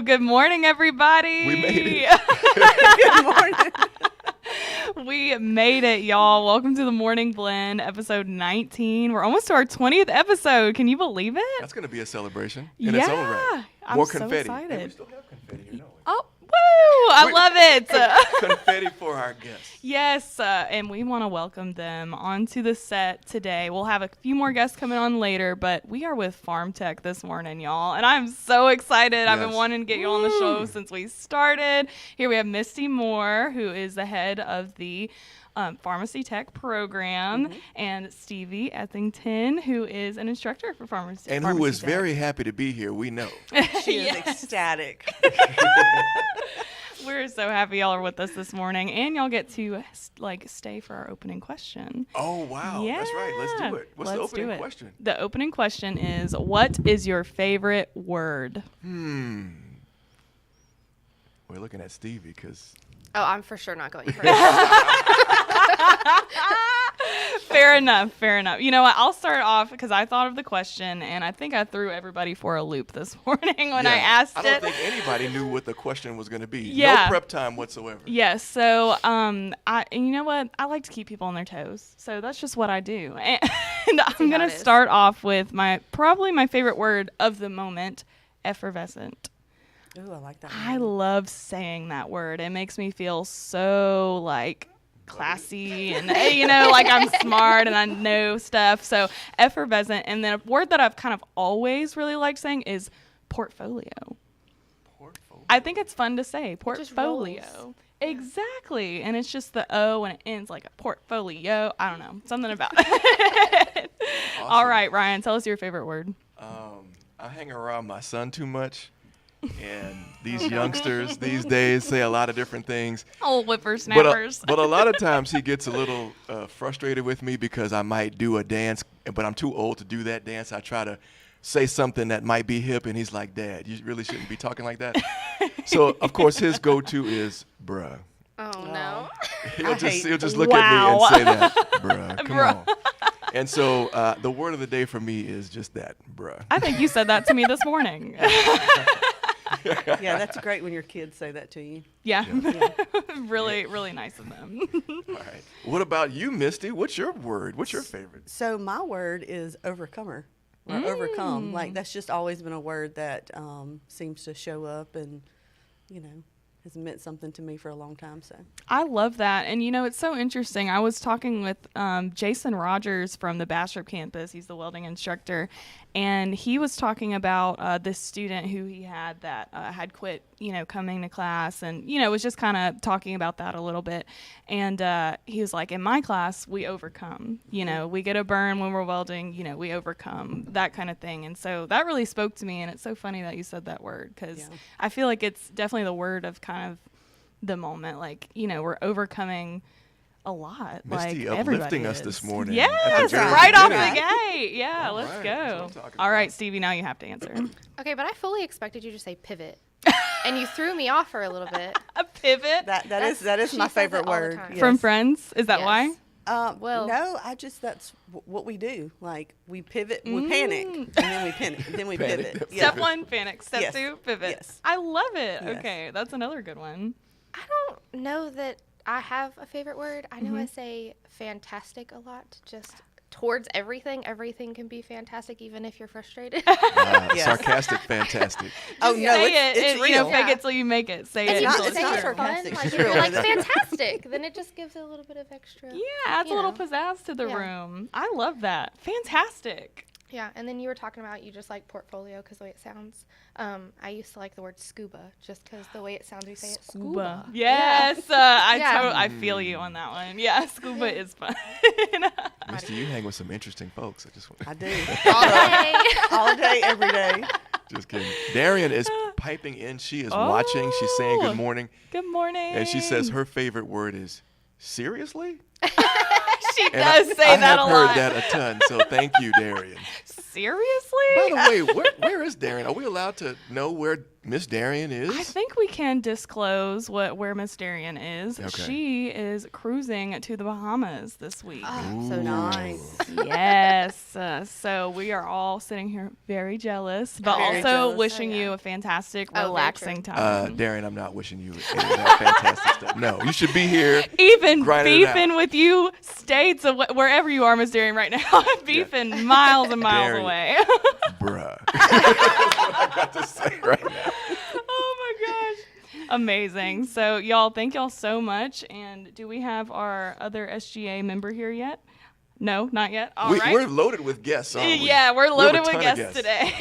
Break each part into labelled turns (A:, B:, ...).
A: Good morning, everybody.
B: We made it.
C: Good morning.
A: We made it, y'all. Welcome to the Morning Blend, episode 19. We're almost to our 20th episode. Can you believe it?
B: That's going to be a celebration in its own right.
A: I'm
B: More
A: so
B: confetti.
A: excited.
B: And we still have confetti here, don't we?
A: Oh, woo! I love it.
B: Confetti for our guests.
A: Yes, and we want to welcome them onto the set today. We'll have a few more guests coming on later, but we are with PHARM Tech this morning, y'all, and I'm so excited. I've been wanting to get you on the show since we started. Here we have Misty Moore, who is the head of the Pharmacy Tech program, and Stevie Ethington, who is an instructor for Pharmacy
B: And who is very happy to be here, we know.
C: She is ecstatic.
A: We're so happy y'all are with us this morning, and y'all get to stay for our opening question.
B: Oh, wow.
A: Yeah.
B: That's right. Let's do it. What's the opening question?
A: The opening question is, what is your favorite word?
B: We're looking at Stevie because...
D: Oh, I'm for sure not going first.
A: Fair enough. You know what? I'll start off because I thought of the question, and I think I threw everybody for a loop this morning when I asked it.
B: I don't think anybody knew what the question was going to be.
A: Yeah.
B: No prep time whatsoever.
A: Yes. So, and you know what? I like to keep people on their toes. So that's just what I do. And I'm going to start off with probably my favorite word of the moment, effervescent.
C: Ooh, I like that.
A: I love saying that word. It makes me feel so classy and like I'm smart and I know stuff. So effervescent. And then a word that I've kind of always really liked saying is portfolio. I think it's fun to say portfolio. Exactly. And it's just the O and it ends like a portfolio. I don't know. Something about it. Awesome. All right, Ryan, tell us your favorite word.
B: I hang around my son too much. And these youngsters these days say a lot of different things.
A: Oh, whippersnappers.
B: But a lot of times he gets a little frustrated with me because I might do a dance, but I'm too old to do that dance. I try to say something that might be hip, and he's like, Dad, you really shouldn't be talking like that. So, of course, his go-to is bruh.
D: Oh, no.
B: He'll just look at me and say that, bruh, come on. And so the word of the day for me is just that, bruh.
A: I think you said that to me this morning.
C: Yeah, that's great when your kids say that to you.
A: Yeah. Really nice of them.
B: All right. What about you, Misty? What's your word? What's your favorite?
C: So my word is overcomer or overcome. Like that's just always been a word that seems to show up and, has meant something to me for a long time. So
A: I love that. And, it's so interesting. I was talking with Jason Rogers from the Bastrop campus. He's the welding instructor. And he was talking about this student who he had that had quit, coming to class and, was just kind of talking about that a little bit. And he was like, in my class, we overcome. We get a burn when we're welding, we overcome, that kind of thing. And so that really spoke to me. And it's so funny that you said that word because I feel like it's definitely the word of kind of the moment. Like, we're overcoming a lot.
B: Misty
A: like
B: uplifting us
A: is.
B: this morning.
A: Yes, right off the gate. Yeah, let's go. All right, Stevie, now you have to answer.
D: Okay, but I fully expected you to say pivot. And you threw me off for a little bit.
A: A pivot?
C: That is my favorite word.
D: Yes.
A: From Friends? Is that why?
C: No, that's what we do. Like we pivot, we panic, and then we pivot. Then we pivot.
A: Step one, panic. Step two, pivot.
C: Yes.
A: I love it.
C: Yes.
A: Okay, that's another good one.
D: I don't know that I have a favorite word. I know I say fantastic a lot, just towards everything. Everything can be fantastic, even if you're frustrated.
B: Sarcastic, fantastic.
C: Oh no,
A: it's real. Fake
D: Yeah.
A: it till you make it. Say
D: And
A: it.
D: you
A: until
D: just
A: it's
D: say it
A: true.
D: for fun.
C: Sarcastic.
D: Like
C: She's
D: if you're
C: really
D: like
C: that.
D: fantastic, then it just gives it a little bit of extra.
A: Yeah, adds a little
D: know.
A: pizzazz to the
D: Yeah.
A: room. I love that. Fantastic.
D: Yeah, and then you were talking about you just like portfolio because the way it sounds. I used to like the word scuba just because the way it sounds. We say it scuba.
A: Yes,
D: Yeah.
A: I feel you on that one. Yeah, scuba is fun.
B: Misty, you hang with some interesting folks.
C: I do.
D: All day.
C: All day, every day.
B: Just kidding. Darian is piping in. She is watching. She's saying good morning.
A: Good morning.
B: And she says her favorite word is seriously?
A: She
B: And
A: does say that a
B: I have
A: lot.
B: heard that a ton, so thank you, Darian.
A: Seriously?
B: By the way, where is Darian? Are we allowed to know where Miss Darian is?
A: I think we can disclose where Miss Darian is.
B: Okay.
A: She is cruising to the Bahamas this week.
C: Oh, so nice.
A: Yes. So we are all sitting here very jealous, but
C: Very
A: also
C: jealous.
A: wishing
D: Oh, yeah.
A: you a fantastic,
D: very
A: relaxing
D: true.
A: time.
B: Darian, I'm not wishing you any of that fantastic stuff. No, you should be here.
A: Even
B: grinding it out.
A: beefing with you states of wherever you are, Miss Darian, right now. Beefing miles and miles
B: Darian.
A: away.
B: Bruh. That's what I got to say right now.
A: Oh my gosh. Amazing. So y'all, thank y'all so much. And do we have our other SGA member here yet? No, not yet. All right.
B: We're loaded with guests, aren't we?
A: Yeah, we're
B: We have a
A: loaded with
B: ton of
A: guests today.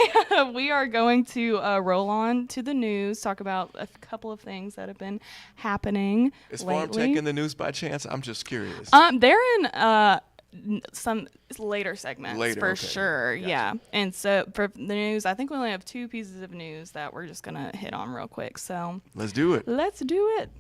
A: We are going to roll on to the news, talk about a couple of things that have been happening
B: Is
A: lately.
B: Farm Tech in the news by chance? I'm just curious.
A: They're in some later segments
B: Later,
A: for
B: okay.
A: sure.
B: Gotcha.
A: Yeah. And so for the news, I think we only have 2 pieces of news that we're just going to hit on real quick. So
B: Let's do it.
A: let's do it.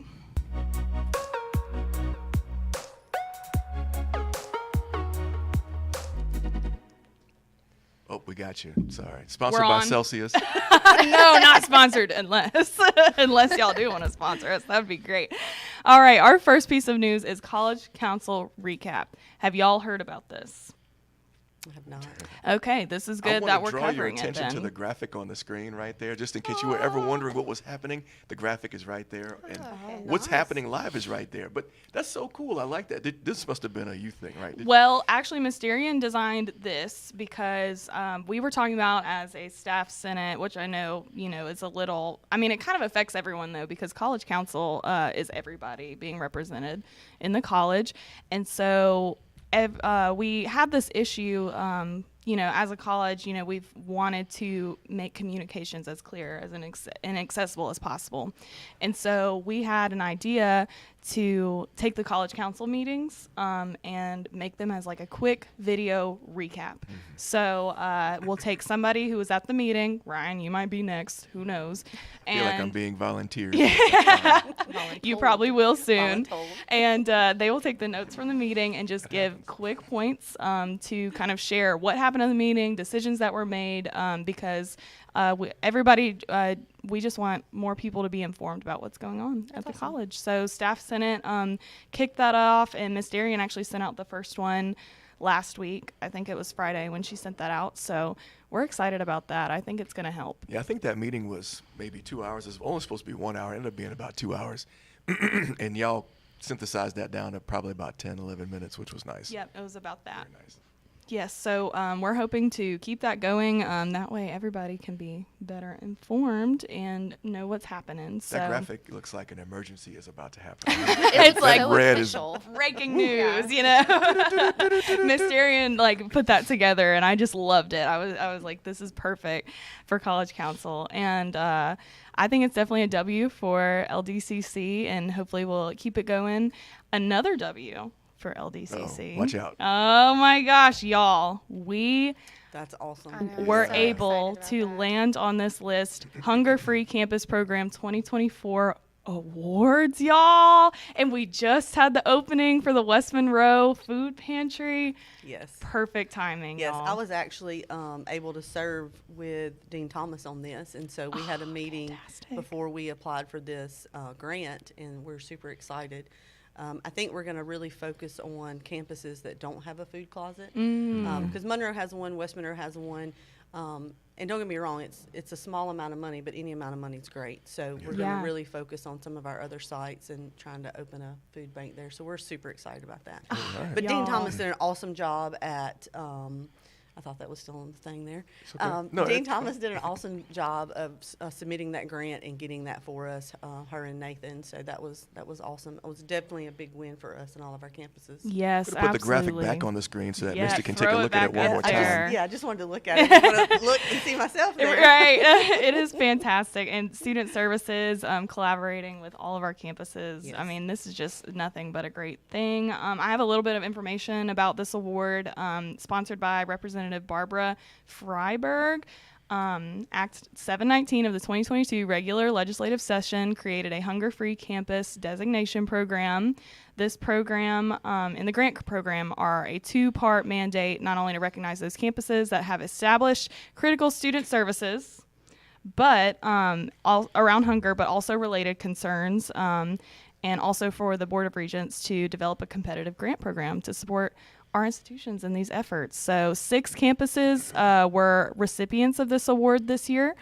B: Oh, we got you. Sorry. Sponsored
A: We're
B: by
A: on.
B: Celsius.
A: No, not sponsored unless y'all do want to sponsor us. That would be great. All right, our first piece of news is College Council recap. Have y'all heard about this?
C: I have not.
A: Okay, this is good
B: I
A: that
B: want
A: we're
B: to draw your
A: covering it
B: attention to
A: then.
B: the graphic on the screen right there, just in case you were ever wondering what was happening. The graphic is right there, and what's
C: nice.
B: happening live is right there. But that's so cool. I like that. This must have been a you thing, right?
A: Well, actually, Miss Darian designed this because we were talking about as a staff senate, which I know, is a little, I mean, it kind of affects everyone, though, because college council is everybody being represented in the college. And so we had this issue, as a college, we've wanted to make communications as clear as and accessible as possible. And so we had an idea to take the college council meetings and make them as like a quick video recap. So we'll take somebody who was at the meeting. Ryan, you might be next. Who knows?
B: I feel like I'm being volunteered.
A: You probably will soon.
C: Voluntold.
A: And they will take the notes from the meeting and just give quick points to kind of share what happened in the meeting, decisions that were made, because we just want more people to be informed about what's going on at the college. So Staff Senate kicked that off, and Miss Darian actually sent out the first one last week. I think it was Friday when she sent that out. So we're excited about that. I think it's going to help.
B: Yeah, I think that meeting was maybe 2 hours. It was only supposed to be 1 hour. It ended up being about 2 hours. And y'all synthesized that down to probably about 10, 11 minutes, which was nice.
A: Yep, it was about that.
B: Very nice.
A: Yes, so we're hoping to keep that going. That way everybody can be better informed and know what's happening. So
B: That graphic looks like an emergency is about to happen.
A: It's like
D: so
B: red is-
D: official.
A: breaking news, Miss Darian put that together, and I just loved it. I was like, this is perfect for College Council, and I think it's definitely a W for LDCC, and hopefully we'll keep it going. Another W for LDCC.
B: Oh, watch out.
A: Oh my gosh, y'all.
C: That's awesome.
D: I know.
A: We're
D: So
A: able
D: excited
A: to
D: about that.
A: land on this list, Hunger Free Campus Program 2024 awards, y'all. And we just had the opening for the West Monroe Food Pantry.
C: Yes.
A: Perfect timing,
C: Yes,
A: y'all.
C: I was actually able to serve with Dean Thomas on this, and so we had a meeting
A: fantastic.
C: before we applied for this grant, and we're super excited. I think we're going to really focus on campuses that don't have a food closet, because Monroe has one, West Monroe has one, and don't get me wrong, it's a small amount of money, but any amount of money is great. So we're going
A: Yeah.
C: to really focus on some of our other sites and trying to open a food bank there. So we're super excited about that.
B: right.
C: But
A: Y'all.
C: Dean Thomas did an awesome job at. I thought that was still on the thing there.
B: okay. No,
C: Dean
B: it's
C: Thomas did an awesome job of submitting that grant and getting that for us, her and Nathan. So that was awesome. It was definitely a big win for us and all of our campuses.
A: Yes,
B: Put the graphic
A: absolutely.
B: back on the screen so that
A: Yeah,
B: Misty can take a
A: throw it
B: look at it
A: back
B: one
A: up
B: more
A: there.
B: time.
C: Yeah, I just wanted to look at it. I just wanted to look and see myself there.
A: Right. It is fantastic. And student services, collaborating with all of our campuses.
C: Yes.
A: I mean, this is just nothing but a great thing. I have a little bit of information about this award, sponsored by Representative Barbara Freiberg. Act 719 of the 2022 regular legislative session created a hunger-free campus designation program. This program and the grant program are a 2-part mandate, not only to recognize those campuses that have established critical student services, but all around hunger, but also related concerns. And also for the Board of Regents to develop a competitive grant program to support our institutions in these efforts. So 6 campuses were recipients of this award this year,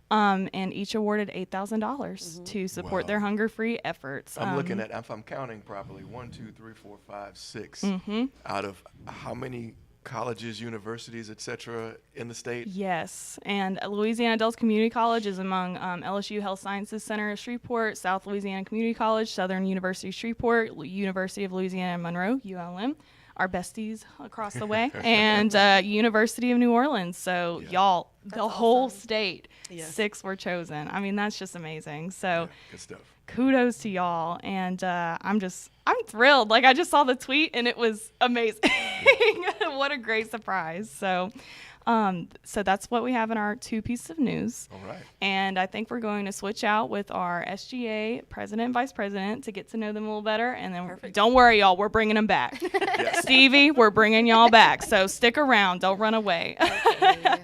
A: and each awarded $8,000 to support their hunger-free efforts.
B: I'm looking at, if I'm counting properly, 1, 2, 3, 4, 5, 6 out of how many colleges, universities, etc. in the state?
A: Yes, and Louisiana Dells Community College is among LSU Health Sciences Center of Shreveport, South Louisiana Community College, Southern University Shreveport, University of Louisiana Monroe, ULM, our besties across the way, and University of New Orleans. So y'all, the whole
C: awesome.
A: state, 6 were chosen. I mean, that's just amazing. So
B: Good stuff.
A: kudos to y'all, and I'm thrilled. Like, I just saw the tweet and it was amazing. What a great surprise. So that's what we have in our 2 pieces of news.
B: All right.
A: And I think we're going to switch out with our SGA president and vice president to get to know them a little better. And then don't worry, y'all, we're bringing them back. Stevie, we're bringing y'all back. So stick around. Don't run away.
D: Okay.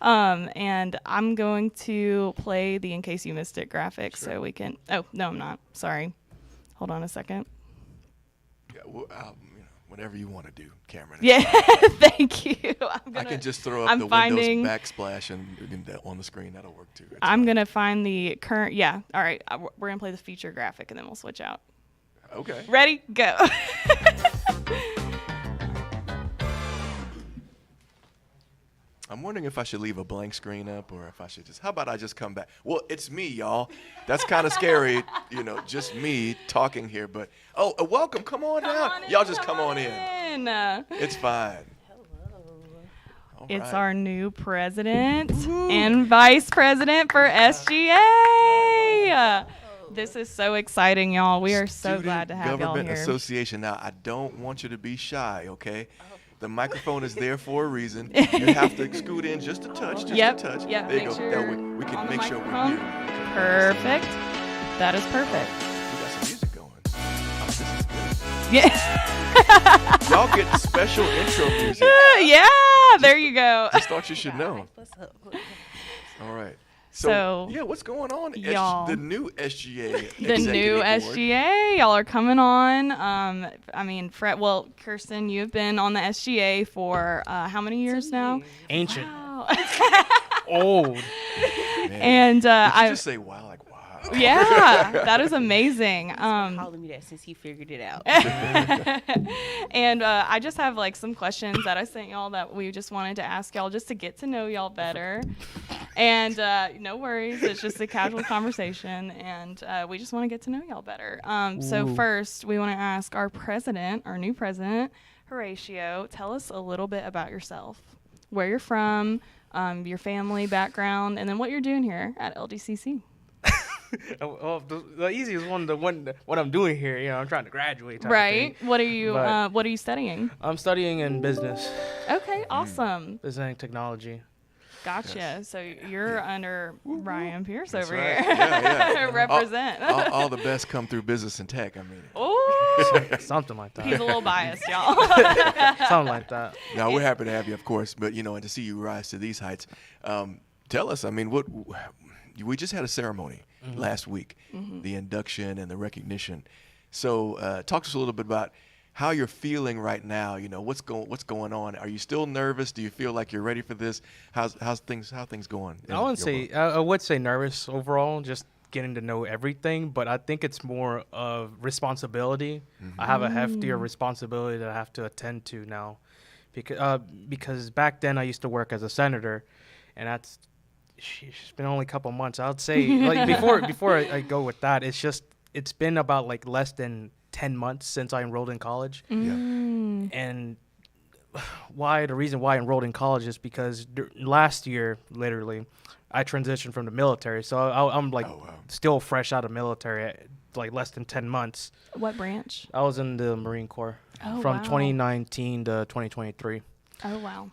A: And I'm going to play the In Case You Missed It graphic so we can. Oh, no, I'm not. Sorry. Hold on a second.
B: Yeah, well, whatever you want to do, Cameron.
A: Yeah, thank you.
B: I can just throw up the Windows backsplash and on the screen. That'll work too.
A: I'm going to find the current. Yeah. All right. We're going to play the feature graphic and then we'll switch out.
B: Okay.
A: Ready? Go.
B: I'm wondering if I should leave a blank screen up or if I should how about I just come back? Well, it's me, y'all. That's kind of scary, just me talking here. But, welcome. Come on down. Y'all just come on in. It's fine. Hello.
A: It's our new president and vice president for SGA. This is so exciting, y'all. We are so glad to have y'all
B: Government
A: here.
B: Association. Now, I don't want you to be shy, okay? The microphone is there for a reason. You have to scoot in just a touch,
A: Yep.
B: a touch.
A: Yep.
B: There you
A: Make
B: go.
A: sure
B: We can
A: on the
B: make sure
A: microphone.
B: we're here.
A: Perfect. That is perfect.
B: We got some music going. Oh, this is good.
A: Yeah.
B: Y'all get special intro music.
A: Yeah. There you go.
B: Just thought you should know. All right.
A: So,
B: yeah, what's going on?
A: y'all.
B: The new SGA.
A: The new SGA, y'all are coming on. Kirsten, you've been on the SGA for how many years now?
E: Ancient.
A: Wow.
E: Old.
B: Man.
A: And
B: Did you
A: I
B: just say wow, like wow.
A: yeah, that is amazing.
F: Calling me that since he figured it out.
A: And I just have some questions that I sent y'all that we just wanted to ask y'all just to get to know y'all better. And no worries, it's just a casual conversation, and we just want to get to know y'all better. So first, we want to ask our new president, Horatio, tell us a little bit about yourself, where you're from, your family background, and then what you're doing here at LDCC.
E: Well, the easiest one, what I'm doing here, I'm trying to graduate. Type
A: Right.
E: of thing.
A: What are you
E: But-
A: What are you studying?
E: I'm studying in business,
A: Okay, awesome.
E: business and technology.
A: Gotcha.
B: Yes.
A: So you're under Ryan Pierce
B: That's
A: over
B: right.
A: here.
B: Yeah.
A: Represent.
B: All the best come through business and tech. I mean,
A: Oh,
E: Something like that.
A: he's a little biased, y'all.
E: Something like that.
B: now we're happy to have you, of course, but and to see you rise to these heights. Tell us, what we just had a ceremony last week, the induction and the recognition. So talk to us a little bit about how you're feeling right now. What's going on. Are you still nervous? Do you feel like you're ready for this? How's things going?
E: I would say nervous overall, just getting to know everything, but I think it's more of responsibility. I have a heftier responsibility that I have to attend to now, because back then I used to work as a senator, and it's been only a couple months. I would say before I go with that, it's been about less than 10 months since I enrolled in college. And the reason why I enrolled in college is because last year, literally, I transitioned from the military. So I'm still fresh out of military, less than 10 months.
A: What branch?
E: I was in the Marine Corps
A: Oh,
E: from
A: wow.
E: 2019 to 2023.
A: Oh, wow.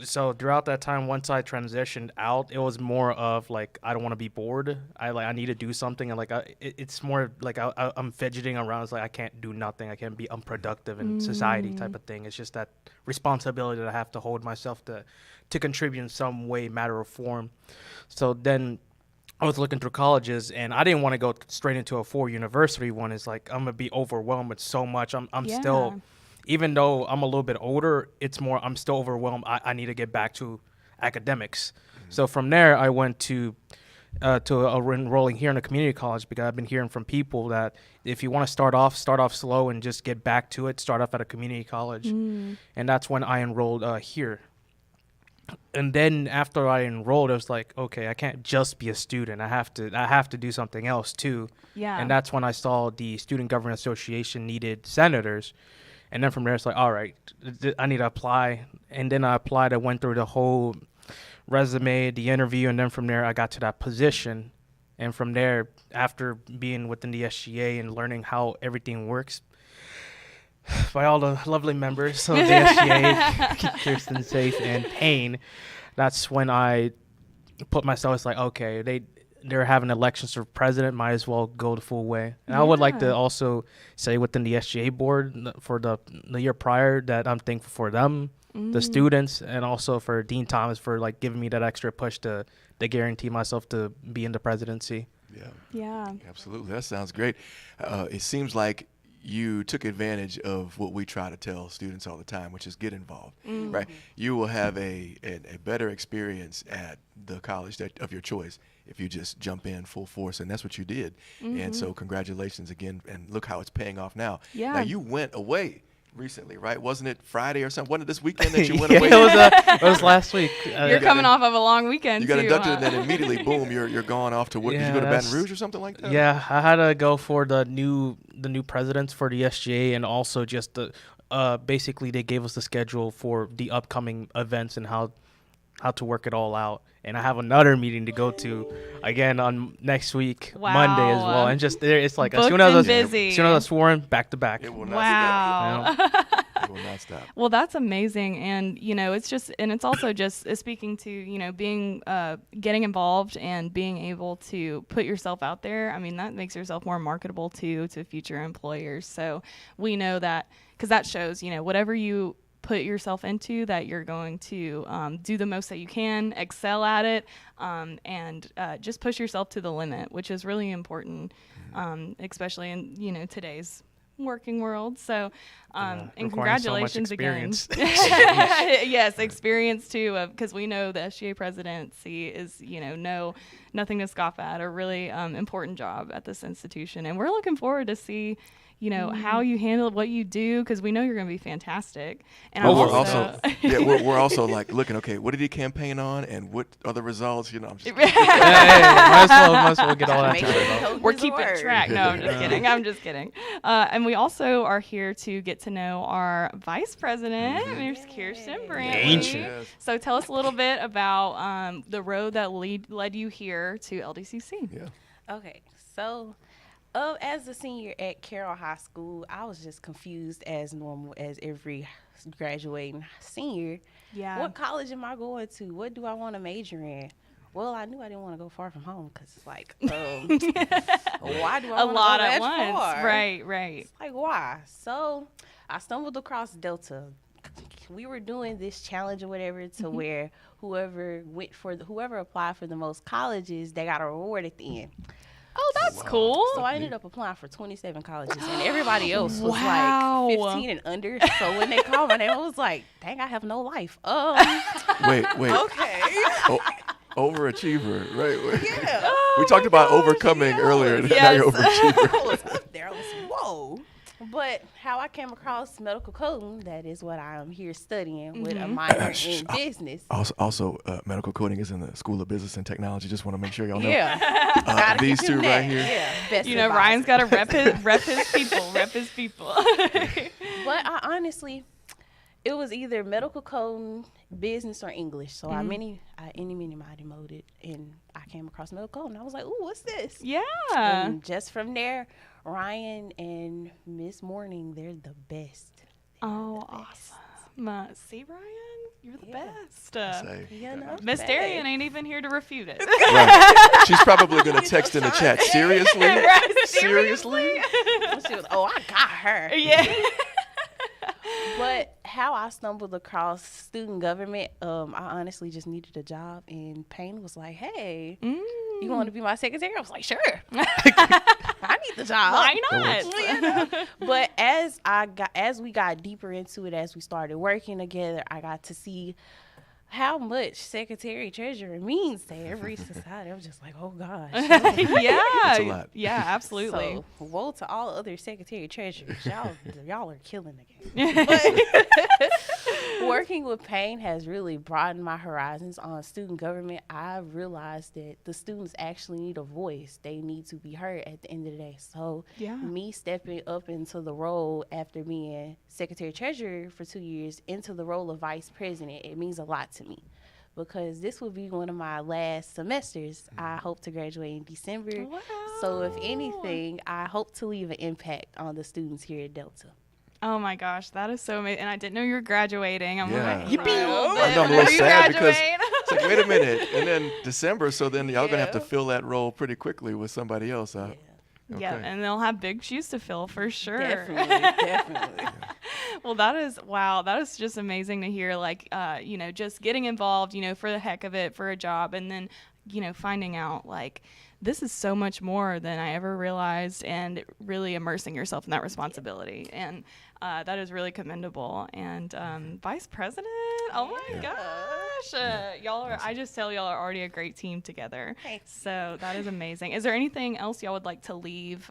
E: So throughout that time, once I transitioned out, it was more of like I don't want to be bored. I need to do something, and like it's more like I'm fidgeting around. It's like I can't do nothing. I can't be unproductive in society type of thing. It's just that responsibility that I have to hold myself to contribute in some way, matter, or form. So then I was looking through colleges, and I didn't want to go straight into a 4 university one. It's like I'm gonna be overwhelmed with so much. I'm still, even though I'm a little bit older, it's more I'm still overwhelmed. I need to get back to academics. So from there, I went to enrolling here in a community college, because I've been hearing from people that if you want to start off slow and just get back to it, start off at a community college. And that's when I enrolled here. And then after I enrolled, I was like, okay, I can't just be a student. I have to do something else too.
A: Yeah.
E: And that's when I saw the Student Government Association needed senators. And then from there, it's like, all right, I need to apply. And then I applied. I went through the whole resume, the interview, and then from there, I got to that position. And from there, after being within the SGA and learning how everything works, by all the lovely members of the SGA, Kirsten, Safe, and Payne, that's when I put myself, it's like, okay, they're having elections for president, might as well go the full way. And I would like to also say within the SGA board for the year prior that I'm thankful for them, the students, and also for Dean Thomas for like giving me that extra push to guarantee myself to be in the presidency.
A: Yeah.
B: Absolutely. That sounds great. It seems like you took advantage of what we try to tell students all the time, which is get involved, right? You will have a better experience at the college of your choice if you just jump in full force, and that's what you did. And so congratulations again, and look how it's paying off now.
A: Yeah.
B: Now, you went away recently, right? Wasn't it Friday or something? Wasn't it this weekend that you went away?
E: It was last week.
A: You're coming off of a long weekend,
B: You got
A: too,
B: inducted,
A: huh?
B: and then immediately, boom, you're gone off to what? Did you go to Baton Rouge or something like that?
E: Yeah, I had to go for the new presidents for the SGA, and also just basically they gave us the schedule for the upcoming events and how to work it all out. And I have another meeting to go to again on next week, Monday as well. And just there, it's like as soon as I was sworn, back to back.
B: It will not stop. It will not stop.
A: Well, that's amazing. And, it's also just speaking to, being, getting involved and being able to put yourself out there. I mean, that makes yourself more marketable to future employers. So we know that, because that shows, whatever you put yourself into, that you're going to do the most that you can, excel at it, and just push yourself to the limit, which is really important, especially in today's working world. So and congratulations again. Yes, experience too, because we know the SGA presidency is nothing to scoff at, a really important job at this institution, and we're looking forward to see how you handle what you do, because we know you're going to be fantastic. And
B: we're also like looking, okay, what did he campaign on, and what are the results? I'm just
E: might as well get all that.
A: We're keeping track. No, I'm just kidding. I'm just kidding. And we also are here to get to know our vice president, Ms. Kirsten Brantley.
B: Yes.
A: So tell us a little bit about the road that led you here to LDCC.
B: Yeah.
F: Okay, so as a senior at Carroll High School, I was just confused as normal as every graduating senior.
A: Yeah.
F: What college am I going to? What do I want to major in? Well, I knew I didn't want to go far from home, because it's like, why do I want to go that far?
A: Right.
F: It's like, why? So I stumbled across Delta. We were doing this challenge or whatever to where whoever applied for the most colleges, they got a reward at the end.
A: Oh, that's cool.
F: So I ended up applying for 27 colleges, and everybody else was
A: Wow.
F: like 15 and under. So when they called my name, I was like, dang, I have no life.
B: Wait.
F: Okay.
B: Overachiever, right?
F: Yeah.
B: We talked about overcoming earlier.
A: Yes.
B: Now you're overachiever.
F: I was up there. I was, whoa. But how I came across medical coding, that is what I am here studying with a minor in business.
B: Also, medical coding is in the School of Business and Technology. Just want to make sure y'all know.
F: Yeah.
B: These two right here.
F: Yeah. Best advisor.
A: Ryan's got to rep his people.
F: But I honestly, it was either medical coding, business, or English. So I many moded, and I came across medical coding. I was like, ooh, what's this?
A: Yeah.
F: And just from there, Ryan and Miss Morning, they're the best.
A: Oh, awesome. See, Ryan, you're the
F: Yeah.
A: best.
B: Say,
F: You know,
A: Miss
F: hey.
A: Darian ain't even here to refute it.
B: right. She's probably going to text in the chat. Seriously?
A: Right,
B: Seriously?
F: She was, oh, I got her.
A: Yeah.
F: But how I stumbled across student government, I honestly just needed a job, and Payne was like, "Hey, you want to be my secretary?" I was like, "Sure." I need the job.
A: Why not?
F: You know? But as we got deeper into it, as we started working together, I got to see how much secretary treasurer means to every society. I was just like, oh gosh.
A: Yeah.
B: It's a lot.
A: Yeah, absolutely.
F: So woe to all other secretary treasurers. Y'all are killing the game. But working with Payne has really broadened my horizons on student government. I realized that the students actually need a voice. They need to be heard at the end of the day. So
A: Yeah.
F: me stepping up into the role after being secretary treasurer for 2 years into the role of vice president, it means a lot to me. Because this will be one of my last semesters. I hope to graduate in December.
A: Wow.
F: So if anything, I hope to leave an impact on the students here at Delta.
A: Oh my gosh, that is so amazing. And I didn't know you were graduating. I'm
B: Yeah.
A: like,
F: Yippee.
B: I know, I'm a
A: When
B: little
A: are you
B: sad because
A: graduating?
B: it's like, wait a minute. And then December, so then y'all going to have to
F: Yeah.
B: fill that role pretty quickly with somebody else. Huh?
F: Yeah.
A: Yeah,
B: Okay.
A: and they'll have big shoes to fill for sure.
F: Definitely.
A: Well, that is just amazing to hear. Like, just getting involved, for the heck of it, for a job, and then, finding out like this is so much more than I ever realized, and really immersing yourself in that responsibility, and that is really commendable. And Vice President, oh my gosh, I just tell y'all are already a great team together.
F: Thanks.
A: So that is amazing. Is there anything else y'all would like to leave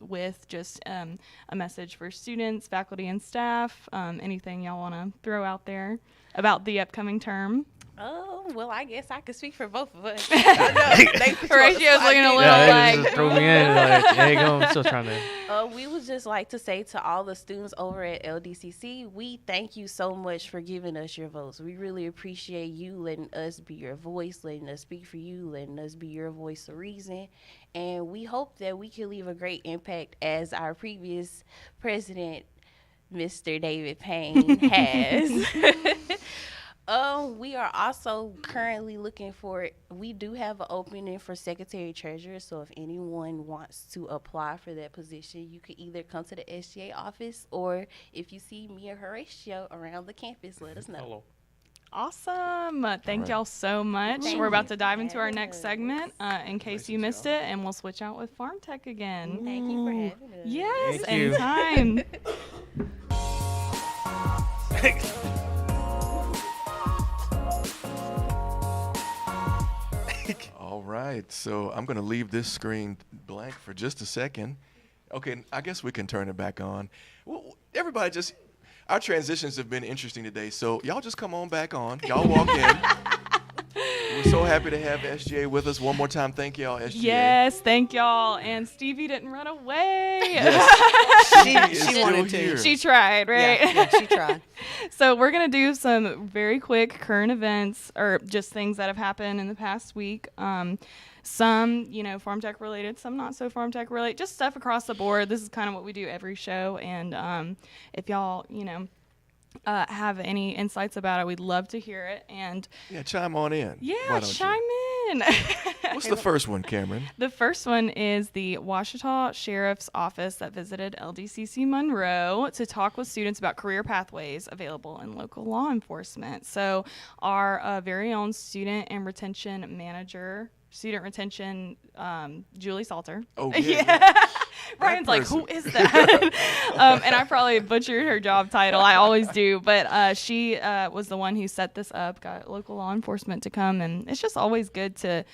A: with just a message for students, faculty, and staff? Anything y'all want to throw out there about the upcoming term?
F: Oh, well, I guess I could speak for both of us. I know, they put you on the
A: Horatio's
F: spot,
A: looking a
F: didn't
A: little
E: Yeah,
A: like,
E: they just threw me in. Like, there you go. I'm still trying to.
F: We would just like to say to all the students over at LDCC, we thank you so much for giving us your votes. We really appreciate you letting us be your voice, letting us speak for you, letting us be your voice of reason. And we hope that we can leave a great impact as our previous president, Mr. David Payne, has. We are also currently we do have an opening for secretary treasurer. So if anyone wants to apply for that position, you can either come to the SGA office, or if you see me or Horatio around the campus, let us know.
E: Hello.
A: awesome. Thank
B: right.
A: y'all so much.
F: Thank
A: We're about
F: you.
A: to dive into our next
F: Yes.
A: segment in case you missed it, and we'll switch out with Farm Tech again.
F: Thank you for having us.
A: Yes,
E: Thank you.
A: anytime.
B: All right, so I'm going to leave this screen blank for just a second. Okay, I guess we can turn it back on. Well, everybody our transitions have been interesting today, so y'all just come on back on. Y'all walk in. We're so happy to have SGA with us. One more time, thank y'all, SGA.
A: Yes, thank y'all. And Stevie didn't run away.
B: Yes,
C: She
B: still
C: wanted to.
B: here.
A: She tried, right?
C: Yeah, she tried.
A: So we're going to do some very quick current events, or just things that have happened in the past week. Some, farm tech related, some not so farm tech related, just stuff across the board. This is kind of what we do every show. And if y'all, have any insights about it, we'd love to hear it. And
B: Yeah, chime on in. Why
A: yeah,
B: don't you?
A: chime in.
B: What's the first one, Cameron?
A: The first one is the Ouachita Sheriff's Office that visited LDCC Monroe to talk with students about career pathways available in local law enforcement. So our very own student retention, Julie Salter.
B: Oh, yeah.
A: Ryan's like,
B: person.
A: who is that? And I probably butchered her job title. I always do. But she was the one who set this up, got local law enforcement to come. And it's just always good to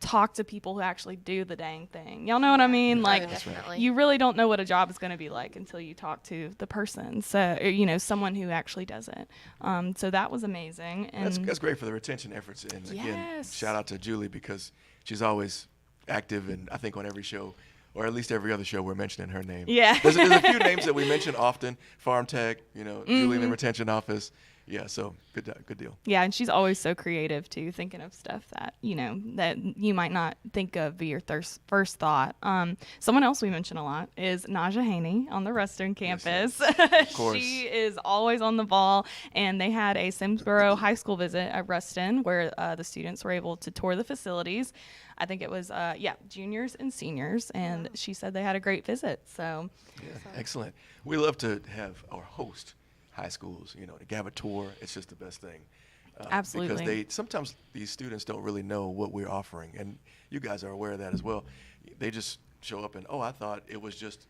A: talk to people who actually do the dang thing. Y'all know what I mean? Like,
D: Definitely.
A: you really don't know what a job is going to be like until you talk to the person. So, someone who actually does it. So that was amazing. And
B: That's great for the retention efforts. And again,
A: Yes.
B: shout out to Julie because she's always active, and I think on every show, or at least every other show, we're mentioning her name.
A: Yeah.
B: There's a few names that we mention often. Farm Tech, Julie in the retention office. Yeah, so good deal.
A: Yeah, and she's always so creative too, thinking of stuff that that you might not think of be your first thought. Someone else we mention a lot is Naja Haney on the Ruston campus.
B: Of course.
A: She is always on the ball, and they had a Simsboro High School visit at Ruston where the students were able to tour the facilities. I think it was juniors and seniors, and she said they had a great visit. So
B: Yeah, excellent. We love to have our host high schools, to have a tour. It's just the best thing.
A: Absolutely.
B: Because sometimes these students don't really know what we're offering, and you guys are aware of that as well. They just show up and, I thought it was just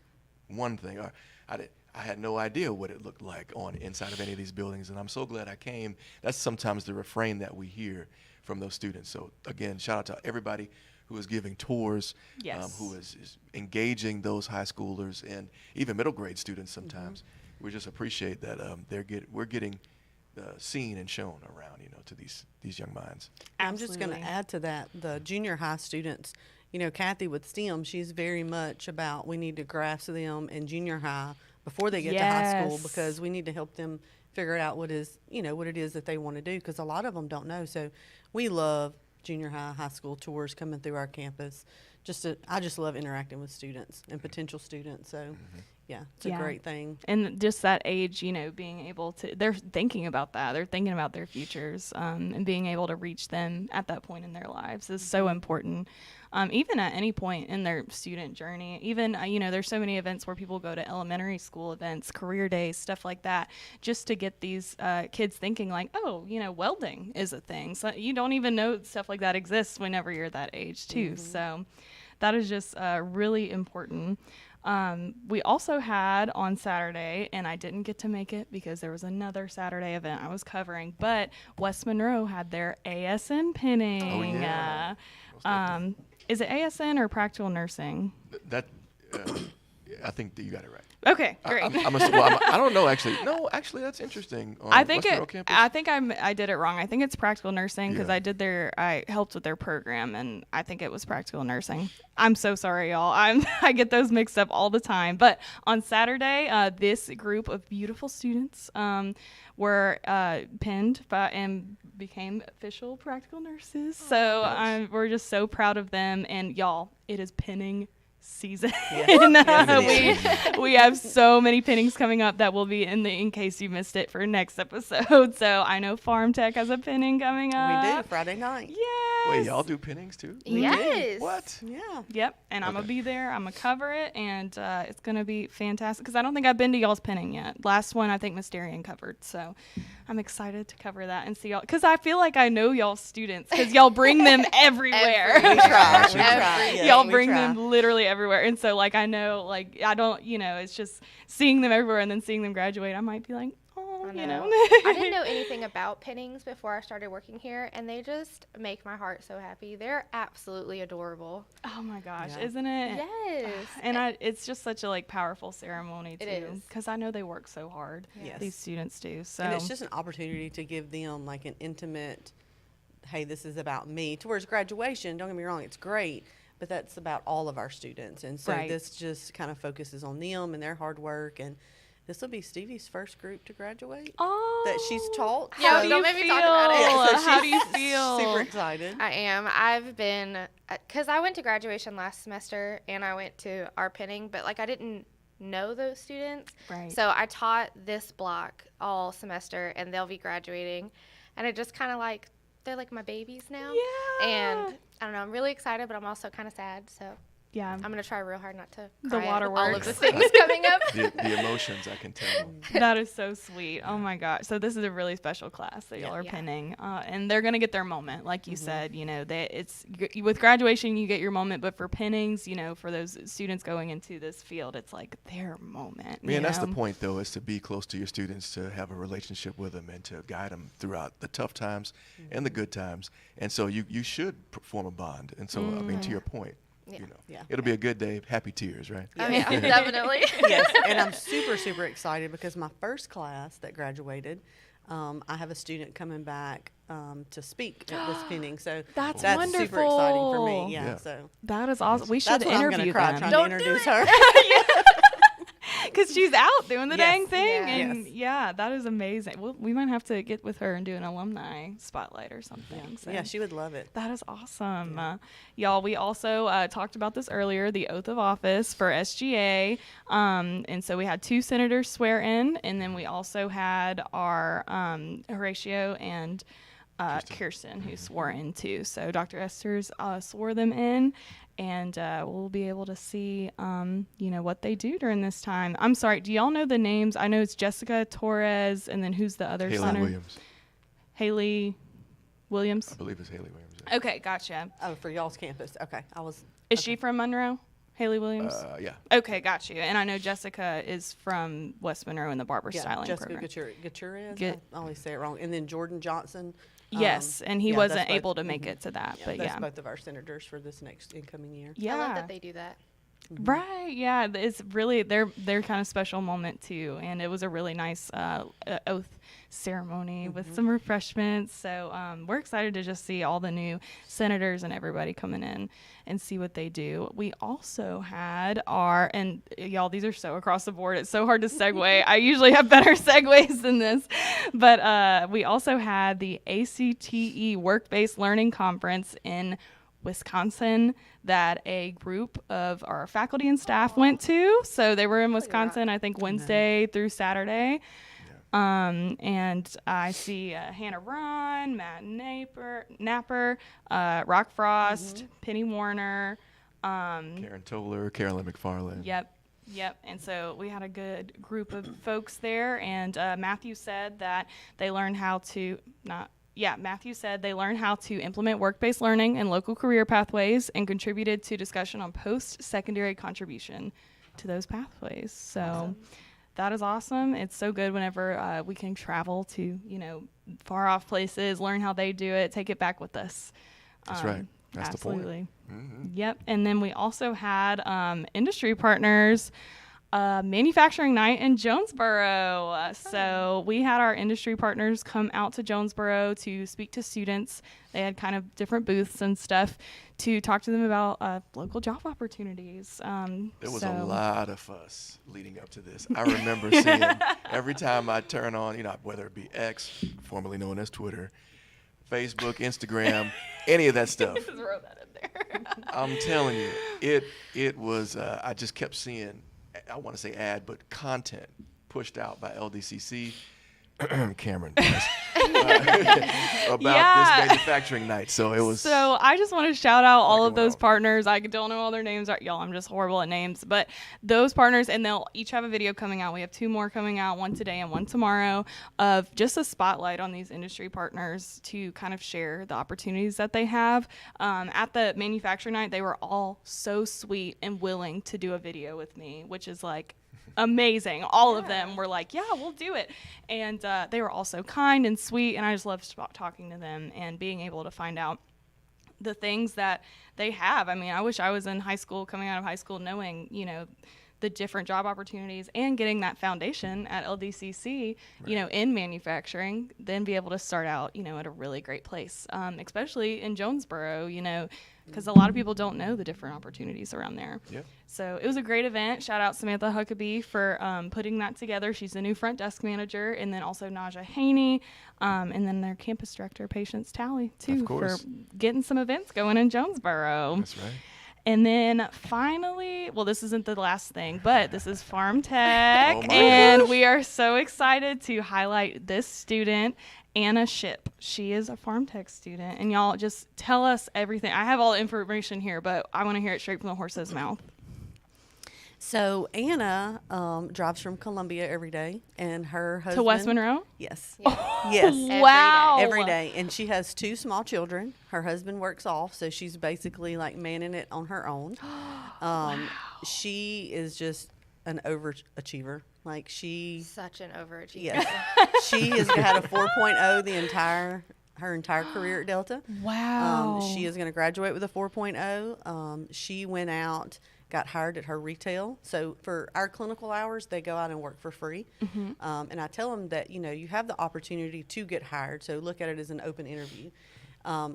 B: one thing. Or I had no idea what it looked like on inside of any of these buildings, and I'm so glad I came. That's sometimes the refrain that we hear from those students. So again, shout out to everybody who is giving tours,
A: Yes.
B: who is engaging those high schoolers and even middle grade students sometimes. We just appreciate that we're getting seen and shown around, to these young minds.
C: I'm just going to
A: Absolutely.
C: add to that, the junior high students, Kathy with STEM, she's very much about we need to grasp them in junior high before they get to high school,
A: Yes.
C: because we need to help them figure out what it is that they want to do, because a lot of them don't know. So we love junior high school tours coming through our campus. I just love interacting with students and potential students. So yeah, it's a great thing.
A: And just that age, being able to, they're thinking about that. They're thinking about their futures, and being able to reach them at that point in their lives is so important. Even at any point in their student journey, even, there's so many events where people go to elementary school events, career days, stuff like that, just to get these kids thinking like, welding is a thing. So you don't even know stuff like that exists whenever you're that age too. So that is just really important. We also had on Saturday, and I didn't get to make it because there was another Saturday event I was covering, but West Monroe had their ASN pinning.
B: Oh, yeah. Most definitely.
A: Is it ASN or practical nursing?
B: I think that you got it right.
A: Okay, great.
B: I don't know actually. No, actually, that's interesting. On
A: I think
B: West Monroe campus.
A: I think I did it wrong. I think it's practical nursing because
B: Yeah.
A: I helped with their program, and I think it was practical nursing. I'm so sorry, y'all. I get those mixed up all the time. But on Saturday, this group of beautiful students were pinned and became official practical nurses. So
B: Nice.
A: we're just so proud of them. And y'all, it is pinning season. We have so many pinnings coming up that will be in case you missed it for next episode. So I know PHARM Tech has a pinning coming up.
C: We do, Friday night.
A: Yes.
B: Wait, y'all do pinnings too?
D: Yes.
B: What?
C: Yeah.
A: Yep. And I'm
B: Okay.
A: gonna be there. I'm gonna cover it, and it's gonna be fantastic because I don't think I've been to y'all's pinning yet. Last one I think Mysterian covered, so I'm excited to cover that and see y'all because I feel like I know y'all's students because y'all bring them everywhere.
C: We try. We
D: Every-
C: try. Yes,
A: Y'all
C: we
A: bring
C: try.
A: them literally everywhere, and so like I know, like I don't, it's just seeing them everywhere and then seeing them graduate. I might be like, oh,
D: I
A: you
D: know.
A: know.
D: I didn't know anything about pinnings before I started working here, and they just make my heart so happy. They're absolutely adorable.
A: Oh my gosh,
C: Yeah.
A: isn't it?
D: Yes.
A: And it's just such a powerful ceremony too,
D: It is.
A: because I know they work so hard.
C: Yes.
A: These students do. So
C: And it's just an opportunity to give them like an intimate, hey, this is about me. Towards graduation, don't get me wrong, it's great, but that's about all of our students. And so
A: Right.
C: this just kind of focuses on them and their hard work. And this will be Stevie's first group to graduate that she's taught.
D: Yeah,
A: How
C: So-
A: do
D: don't
A: you
D: make me
A: feel?
D: talk about it.
C: Yeah, so
A: How do you
C: she's
A: feel?
C: Super excited.
D: I am. I've been, because I went to graduation last semester and I went to our pinning, but I didn't know those students.
A: Right.
D: So I taught this block all semester and they'll be graduating. And it just kind of they're like my babies now.
A: Yeah.
D: And I don't know, I'm really excited, but I'm also kind of sad. So
A: Yeah.
D: I'm going to try real hard not to
A: The
D: cry at all of
A: waterworks.
D: the things coming up.
B: The emotions, I can tell.
A: That is so sweet. Oh my gosh. So this is a really special class that y'all are
D: Yeah.
A: pinning, and they're gonna get their moment, like you said. With graduation you get your moment, but for pinnings, for those students going into this field, it's like their moment.
B: Man, that's the point, though, is to be close to your students, to have a relationship with them, and to guide them throughout the tough times and the good times. And so you should form a bond. And so, I mean, to your point,
D: Yeah.
C: Yeah.
B: it'll be a good day. Happy tears, right?
D: Oh, yeah, definitely.
C: Yes, and I'm super, super excited because my first class that graduated, I have a student coming back to speak at this pinning. So
A: That's
C: super exciting for
A: wonderful.
C: me. Yeah,
B: Yeah.
C: so
A: That is awesome. We should
C: that's what I'm
A: interview
C: gonna cry
A: them.
C: trying
D: Don't
C: to
D: do
C: introduce
D: it.
C: her.
A: because she's out doing the
C: Yes.
A: dang thing.
D: Yeah.
A: And
C: Yes.
A: yeah, that is amazing. We might have to get with her and do an alumni spotlight or something.
C: Yeah.
A: So.
C: Yeah, she would love it.
A: That is awesome. Y'all, we also talked about this earlier, the oath of office for SGA. And so we had 2 senators swear in, and then we also had our Horatio and Kirsten, who swore in too. So Dr. Esters swore them in, and we'll be able to see, what they do during this time. I'm sorry, do y'all know the names? I know it's Jessica Torres, and then who's the other
B: Haley
A: senator?
B: Williams.
A: Haley Williams?
B: I believe it's Haley Williams. Yeah.
A: Okay, gotcha.
C: Oh, for y'all's campus. Okay.
A: Is she from Monroe? Haley Williams?
B: Yeah.
A: Okay, got you. And I know Jessica is from West Monroe in the barber styling
C: Jessica
A: program.
C: Gutierrez.
A: Gut-
C: I always say it wrong. And then Jordan Johnson.
A: Yes, and he
C: yeah,
A: wasn't
C: that's both-
A: able to make it to that, but
C: that's
A: yeah.
C: both of our senators for this next incoming year.
A: Yeah.
D: I love that they do that.
A: Right, yeah, it's really their kind of special moment too, and it was a really nice oath ceremony with some refreshments. So we're excited to just see all the new senators and everybody coming in and see what they do. We also had and y'all, these are so across the board. It's so hard to segue. I usually have better segues than this, but we also had the ACTE Work-Based Learning Conference in Wisconsin that a group of our faculty and staff went to. So they were in Wisconsin, I think Wednesday through Saturday. And I see Hannah Ron, Matt Napper, Rock Frost, Penny Warner.
B: Karen Toller, Carolyn McFarland.
A: Yep. And so we had a good group of folks there. And Matthew said that they learned how to Matthew said they learned how to implement work-based learning and local career pathways and contributed to discussion on post-secondary contribution to those pathways. So that is awesome. It's so good whenever we can travel to, far off places, learn how they do it, take it back with us.
B: That's right. That's
A: Absolutely.
B: the point.
A: Yep. And then we also had industry partners manufacturing night in Jonesboro. So we had our industry partners come out to Jonesboro to speak to students. They had kind of different booths and stuff to talk to them about local job opportunities.
B: There was a lot of fuss leading up to this. I remember seeing every time I turn on, whether it be X, formerly known as Twitter, Facebook, Instagram, any of that stuff.
A: Just throw that in there.
B: I'm telling you, it was, I just kept seeing, I want to say ad, but content pushed out by LDCC, Cameron, about this manufacturing night. So it was.
A: So I just want to shout out all of those partners. I don't know all their names. Y'all, I'm just horrible at names. But those partners, and they'll each have a video coming out. We have 2 more coming out, one today and one tomorrow, of just a spotlight on these industry partners to kind of share the opportunities that they have. At the manufacturing night, they were all so sweet and willing to do a video with me, which is like amazing. All of them were like, yeah, we'll do it. And they were all so kind and sweet, and I just loved talking to them and being able to find out the things that they have. I mean, I wish I was in high school, coming out of high school, knowing, the different job opportunities and getting that foundation at LDCC, in manufacturing, then be able to start out, at a really great place, especially in Jonesboro, because a lot of people don't know the different opportunities around there.
B: Yep.
A: So it was a great event. Shout out Samantha Huckabee for putting that together. She's the new front desk manager, and then also Naja Haney, and then their campus director, Patience Talley, too, for getting some events going in Jonesboro.
B: That's right.
A: And then finally, well, this isn't the last thing, but this is PHARM Tech,
B: Oh my
A: and
B: gosh.
A: we are so excited to highlight this student, Anna Ship. She is a PHARM Tech student, and y'all just tell us everything. I have all the information here, but I want to hear it straight from the horse's mouth.
C: So Anna drives from Columbia every day, and her husband
A: To West Monroe?
C: Yes.
D: Yeah.
C: Yes.
A: Wow.
C: Every day. And she has 2 small children. Her husband works off, so she's basically like manning it on her own. She is just an overachiever. Like
D: Such an overachiever.
C: yes, she has had a 4.0 her entire career at Delta.
A: Wow.
C: She is going to graduate with a 4.0. She went out, got hired at her retail. So for our clinical hours, they go out and work for free. And I tell them that, you have the opportunity to get hired. So look at it as an open interview.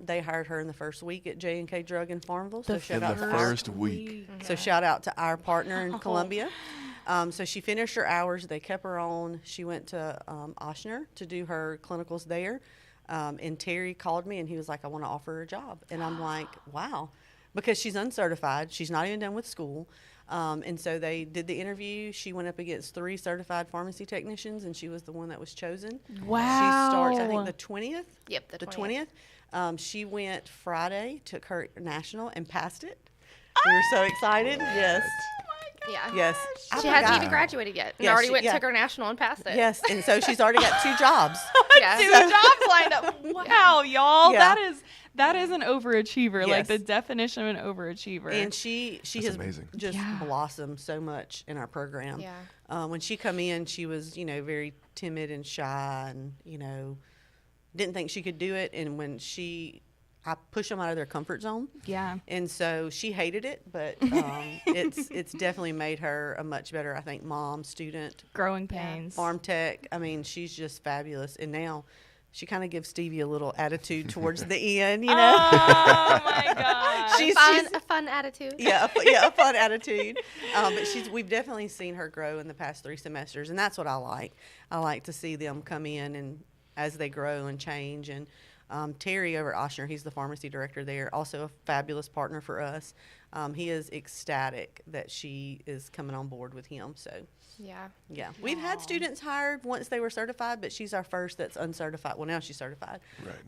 C: They hired her in the first week at J&K Drug in Farmville. So shout
B: In
C: out
B: the
C: to
B: first week.
C: So shout out to our partner in Columbia. So she finished her hours. They kept her on. She went to Ochsner to do her clinicals there. And Terry called me, and he was like, I want to offer her a job. And I'm like, wow. Because she's uncertified. She's not even done with school. And so they did the interview. She went up against 3 certified pharmacy technicians, and she was the one that was chosen.
A: Wow.
C: She starts, I think, the 20th.
D: Yep, the
C: 20th. She went Friday, took her national, and passed it. We were so excited. Yes.
D: Yeah.
C: Yes.
D: She hasn't even graduated yet, and
C: Yeah,
D: already
C: she-
D: went
C: yeah.
D: took her national and passed it.
C: Yes. And so she's already got 2 jobs.
D: Yeah.
A: 2 jobs lined up. Wow, y'all.
C: Yeah.
A: That is an overachiever. Like
C: Yes.
A: the definition of an overachiever.
C: And she
B: That's
C: has
B: amazing.
C: just
A: Yeah.
C: blossomed so much in our program.
D: Yeah.
C: When she come in, she was, very timid and shy, and didn't think she could do it. And when I push them out of their comfort zone.
A: yeah.
C: And so she hated it, but it's definitely made her a much better, I think, mom, student,
A: Growing pains.
C: farm tech. I mean, she's just fabulous. And now she kind of gives Stevie a little attitude towards the end,
A: Oh my gosh.
C: She's
D: A fun attitude.
C: a fun attitude. But we've definitely seen her grow in the past 3 semesters, and that's what I like. I like to see them come in and as they grow and change. And Terry over at Ochsner, he's the pharmacy director there, also a fabulous partner for us. He is ecstatic that she is coming on board with him. So,
D: Yeah.
C: yeah. We've had students hired once they were certified, but she's our first that's uncertified. Well, now she's certified.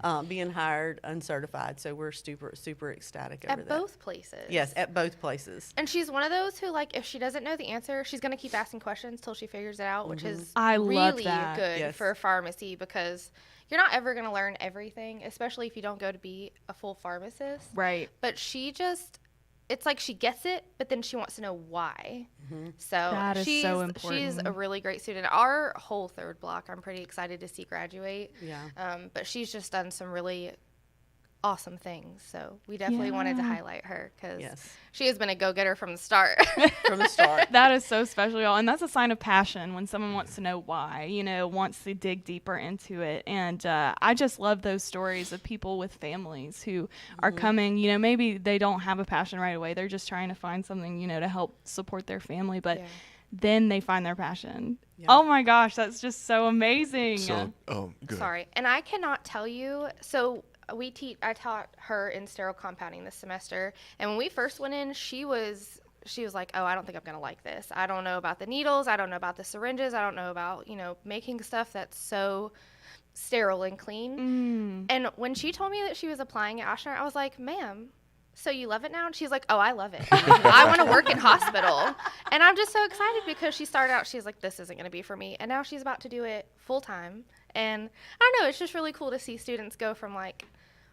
B: Right.
C: Being hired uncertified. So we're super ecstatic over
D: At
C: that.
D: both places.
C: Yes, at both places.
D: And she's one of those who, like, if she doesn't know the answer, she's going to keep asking questions till she figures it out, which is
A: I love
D: really
A: that.
D: good
C: Yes.
D: for pharmacy, because you're not ever going to learn everything, especially if you don't go to be a full pharmacist.
A: Right.
D: But it's like she gets it, but then she wants to know why. So
A: That is
D: she's
A: so
D: she's a
A: important.
D: really great student. Our whole 3rd block, I'm pretty excited to see graduate.
C: Yeah.
D: But she's just done some really awesome things. So we definitely wanted to
A: Yeah.
D: highlight her, because
C: Yes.
D: she has been a go-getter from the start.
C: From the start.
A: That is so special, y'all. And that's a sign of passion when someone wants to know why, wants to dig deeper into it. And I just love those stories of people with families who are coming, maybe they don't have a passion right away. They're just trying to find something, to help support their family. But
D: Yeah.
A: then they find their passion.
C: Yeah.
A: Oh my gosh, that's just so amazing.
B: So, good.
D: Sorry. And I cannot tell you. So I taught her in sterile compounding this semester. And when we first went in, she was like, oh, I don't think I'm going to like this. I don't know about the needles. I don't know about the syringes. I don't know about, making stuff that's so sterile and clean. And when she told me that she was applying at Ochsner, I was like, ma'am, so you love it now? And she's like, oh, I love it. I want to work in hospital. And I'm just so excited, because she started out, she's like, this isn't going to be for me. And now she's about to do it full time. And I don't know, it's just really cool to see students go from like,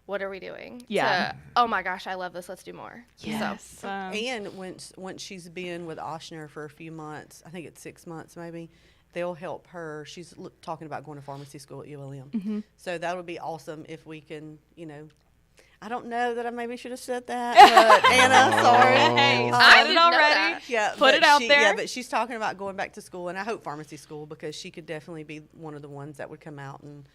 D: what are we doing?
A: Yeah.
D: To, oh my gosh, I love this. Let's do more.
A: Yes.
D: So,
C: And once she's been with Ochsner for a few months, I think it's 6 months maybe, they'll help her. She's talking about going to pharmacy school at ULM. So that would be awesome if we can, I don't know that I maybe should have said that, but Anna, sorry.
A: Hey,
D: I
A: said it
D: didn't know
A: already.
D: that.
C: Yeah,
A: Put
C: but
A: it out there.
C: Yeah, but she's talking about going back to school, and I hope pharmacy school, because she could definitely be one of the ones that would come out and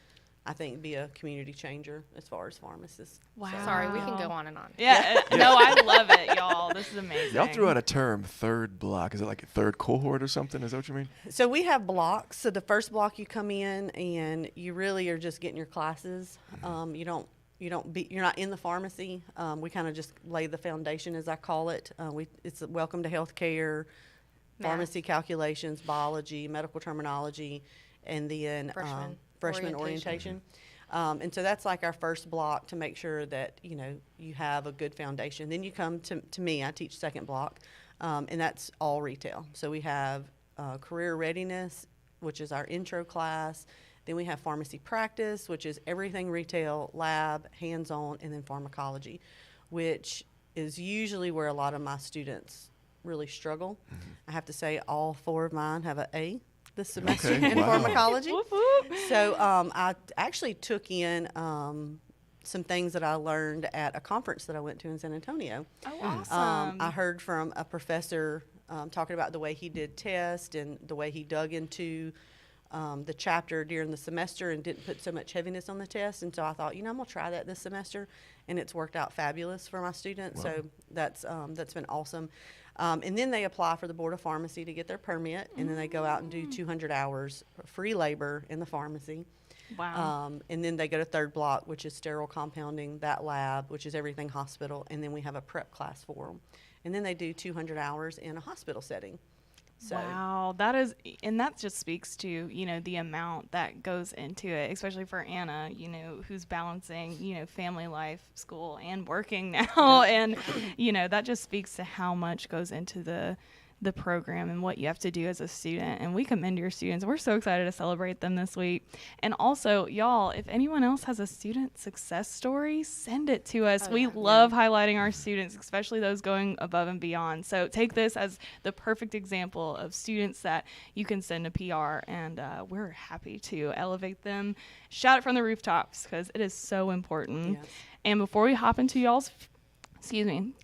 C: I think be a community changer as far as pharmacists.
A: Wow.
D: sorry, we can go on and on.
A: Yeah. No, I love it, y'all. This is amazing.
B: Y'all threw out a term, 3rd block. Is it like a 3rd cohort or something? Is that what you mean?
C: So we have blocks. So the first block you come in and you really are just getting your classes. You're not in the pharmacy. We kind of just lay the foundation, as I call it. It's a welcome to healthcare, pharmacy calculations, biology, medical terminology, and then freshman orientation. And so that's like our first block to make sure that, you have a good foundation. Then you come to me. I teach 2nd block, and that's all retail. So we have career readiness, which is our intro class. Then we have pharmacy practice, which is everything retail, lab, hands-on, and then pharmacology, which is usually where a lot of my students really struggle. I have to say all 4 of mine have an A this semester in
B: Wow.
C: pharmacology.
A: Whoop, whoop.
C: So I actually took in some things that I learned at a conference that I went to in San Antonio.
A: Oh, awesome.
C: I heard from a professor talking about the way he did tests and the way he dug into the chapter during the semester and didn't put so much heaviness on the test. And so I thought, I'm going to try that this semester, and it's worked out fabulous for my students.
B: Wow.
C: So that's been awesome. And then they apply for the Board of Pharmacy to get their permit, and then they go out and do 200 hours free labor in the pharmacy.
A: Wow.
C: And then they go to third block, which is sterile compounding, that lab, which is everything hospital, and then we have a prep class for them. And then they do 200 hours in a hospital setting. So,
A: wow, and that just speaks to, you know, the amount that goes into it, especially for Anna, you know, who's balancing, you know, family life, school, and working now. And, you know, that just speaks to how much goes into the program and what you have to do as a student. And we commend your students. We're so excited to celebrate them this week. And also, y'all, if anyone else has a student success story, send it to us. We love highlighting our students, especially those going above and beyond. So take this as the perfect example of students that you can send to PR, and we're happy to elevate them. Shout it from the rooftops, because it is so important.
C: Yes.
A: And before we hop into y'all's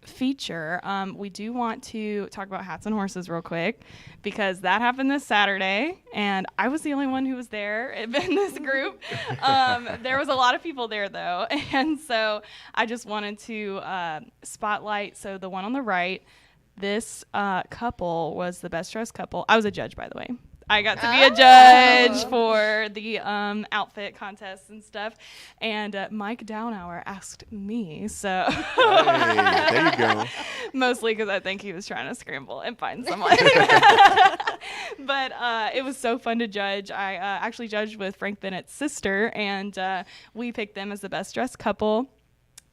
A: feature, we do want to talk about Hats and Horses real quick, because that happened this Saturday, and I was the only one who was there in this group. There was a lot of people there, though, and so I just wanted to spotlight. So the one on the right, this couple was the best dressed couple. I was a judge, by the way. I got to be a judge for the outfit contest and stuff. And Mike Downhour asked me, so.
B: Hey, there you go.
A: Mostly because I think he was trying to scramble and find someone. But it was so fun to judge. I actually judged with Frank Bennett's sister, and we picked them as the best dressed couple.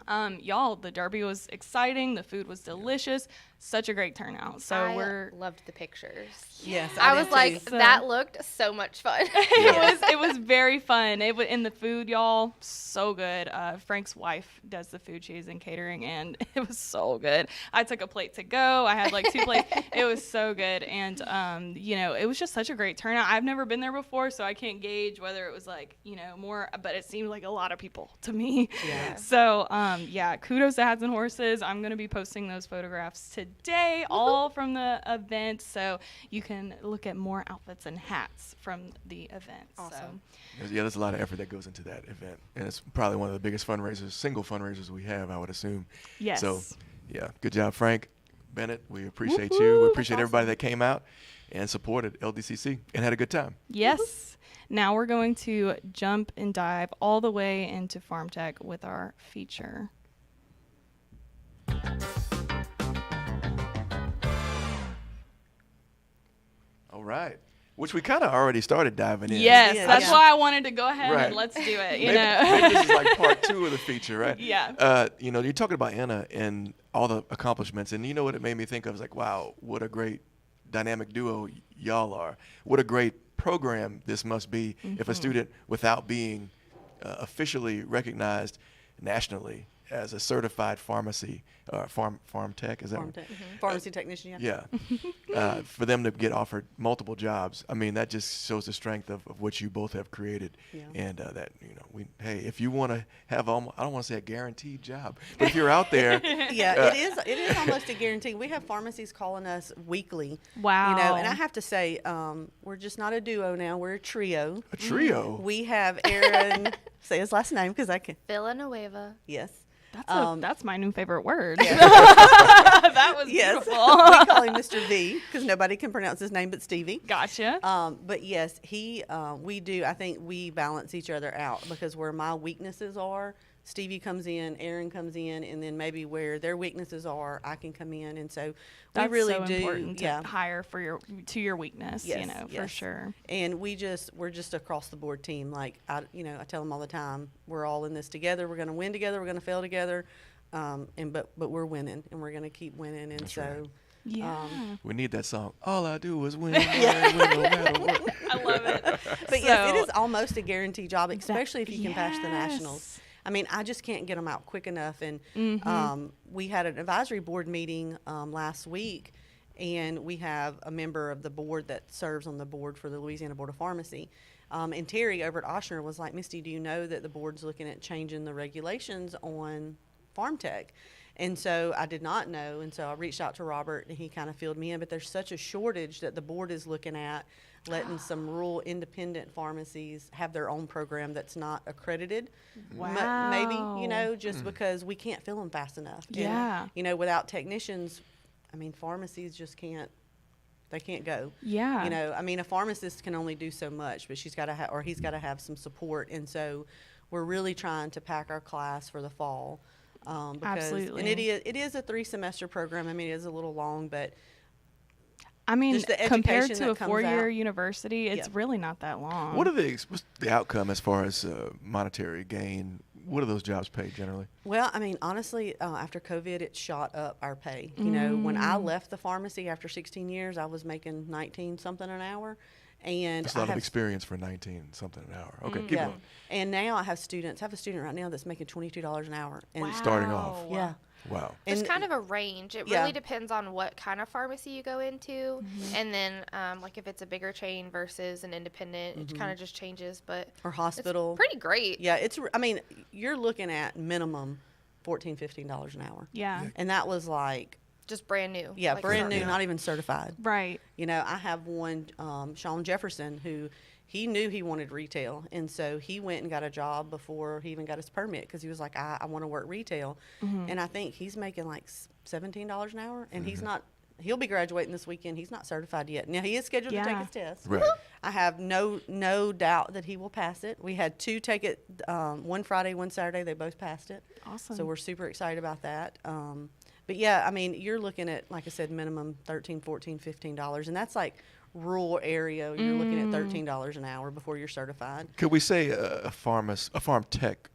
A: Y'all, the derby was exciting. The food was delicious. Such a great turnout. So
D: I loved the pictures.
C: yes,
D: I
C: did
D: was like,
C: too.
D: that looked so much fun.
A: it was very fun. In the food, y'all, so good. Frank's wife does the food. She's in catering, and it was so good. I took a plate to go. I had like 2 plates. It was so good, and you know, it was just such a great turnout. I've never been there before, so I can't gauge whether it was like, you know, more, but it seemed like a lot of people to me.
C: Yeah.
A: So yeah, kudos to Hats and Horses. I'm gonna be posting those photographs today, all from the event, so you can look at more outfits and hats from the event.
D: Awesome.
B: Yeah, there's a lot of effort that goes into that event, and it's probably one of the biggest fundraisers, single fundraisers we have, I would assume.
A: Yes.
B: So, yeah, good job, Frank Bennett. We appreciate you. We appreciate everybody that came out and supported LDCC and had a good time.
A: Yes. Now we're going to jump and dive all the way into Farm Tech with our feature.
B: All right. Which we kind of already started diving in.
A: Yes,
C: Yeah.
A: that's
C: Yeah.
A: why I wanted to go ahead
B: Right.
A: and let's do it. You
B: Maybe,
A: know,
B: maybe this is like part 2 of the feature, right?
A: Yeah.
B: You know, you're talking about Anna and all the accomplishments, and you know what it made me think of is like, wow, what a great dynamic duo y'all are. What a great program this must be if a student, without being officially recognized nationally as a certified pharmacy, farm tech, is that
C: Farm tech. Pharmacy technician, yeah.
B: Yeah. For them to get offered multiple jobs, I mean, that just shows the strength of what you both have created.
C: Yeah.
B: And that, you know, hey, if you want to have, I don't want to say a guaranteed job, but if you're out there.
C: Yeah, it is almost a guarantee. We have pharmacies calling us weekly.
A: Wow.
C: You know, and I have to say, we're just not a duo now. We're a trio.
B: A trio.
C: We have Aaron, say his last name because I can.
D: Villanueva.
C: Yes.
A: That's my new favorite word. That was
C: Yes.
A: beautiful.
C: We call him Mr. V because nobody can pronounce his name but Stevie.
A: Gotcha.
C: But yes, I think we balance each other out because where my weaknesses are, Stevie comes in, Aaron comes in, and then maybe where their weaknesses are, I can come in. And so
A: That's
C: we really
A: so
C: do.
A: important to
C: Yeah.
A: hire to your weakness,
C: Yes,
A: you know, for
C: yes.
A: sure.
C: And we're just across the board team. Like I tell them all the time, we're all in this together. We're going to win together. We're going to fail together. But we're winning, and we're going to keep winning. And
B: That's
C: so,
B: right.
A: Yeah.
B: We need that song. All I do is win, win, win, no matter what.
A: I love it.
C: but yes, it is almost a guaranteed job, especially if you can pass the
A: Yes.
C: nationals. I mean, I just can't get them out quick enough. And
A: Mm-hmm.
C: we had an advisory board meeting last week, and we have a member of the board that serves on the board for the Louisiana Board of Pharmacy. And Terry over at Oshner was like, Misty, do you know that the board's looking at changing the regulations on farm tech? And so I did not know, and so I reached out to Robert, and he kind of filled me in. But there's such a shortage that the board is looking at letting some rural independent pharmacies have their own program that's not accredited.
A: Wow.
C: Maybe, just because we can't fill them fast enough. And,
A: Yeah.
C: without technicians, I mean, pharmacies just can't. They can't go.
A: Yeah.
C: You know, I mean, a pharmacist can only do so much, but she's got to have, or he's got to have some support. And so we're really trying to pack our class for the fall. Because,
A: Absolutely.
C: And it is a 3-semester program. I mean, it is a little long, but
A: I mean,
C: just the
A: compared
C: education
A: to a
C: that comes
A: 4-year
C: out.
A: university, it's
C: Yeah.
A: really not that long.
B: What's the outcome as far as monetary gain? What do those jobs pay generally?
C: Well, I mean, honestly, after COVID, it shot up our pay. You know, when I left the pharmacy after 16 years, I was making 19 something an hour. And
B: That's a lot of experience for 19 something an hour. Okay, keep
C: yeah.
B: going.
C: And now I have students. I have a student right now that's making $22 an hour. And
B: Starting off.
C: yeah.
B: Wow.
D: There's
C: And-
D: kind of a range. It
C: Yeah.
D: really depends on what kind of pharmacy you go into, and then like if it's a bigger chain versus an independent, it kind of just changes. But
C: Or hospital.
D: it's pretty great.
C: Yeah, I mean, you're looking at minimum $14, $15 an hour.
A: Yeah.
C: And that was like,
D: Just brand new.
C: yeah,
D: like
C: brand new,
D: starting
C: not even certified.
A: Right.
C: You know, I have one, Sean Jefferson, who he knew he wanted retail. And so he went and got a job before he even got his permit because he was like, I want to work retail. And I think he's making like $17 an hour. And he's not, he'll be graduating this weekend. He's not certified yet. Now, he is scheduled to take
A: Yeah.
C: his test.
B: Right.
C: I have no doubt that he will pass it. We had 2 take it, one Friday, one Saturday. They both passed it.
A: Awesome.
C: So we're super excited about that. But yeah, I mean, you're looking at, like I said, minimum $13, $14, $15. And that's like rural area. You're looking at $13 an hour before you're certified.
B: Could we say a farm tech,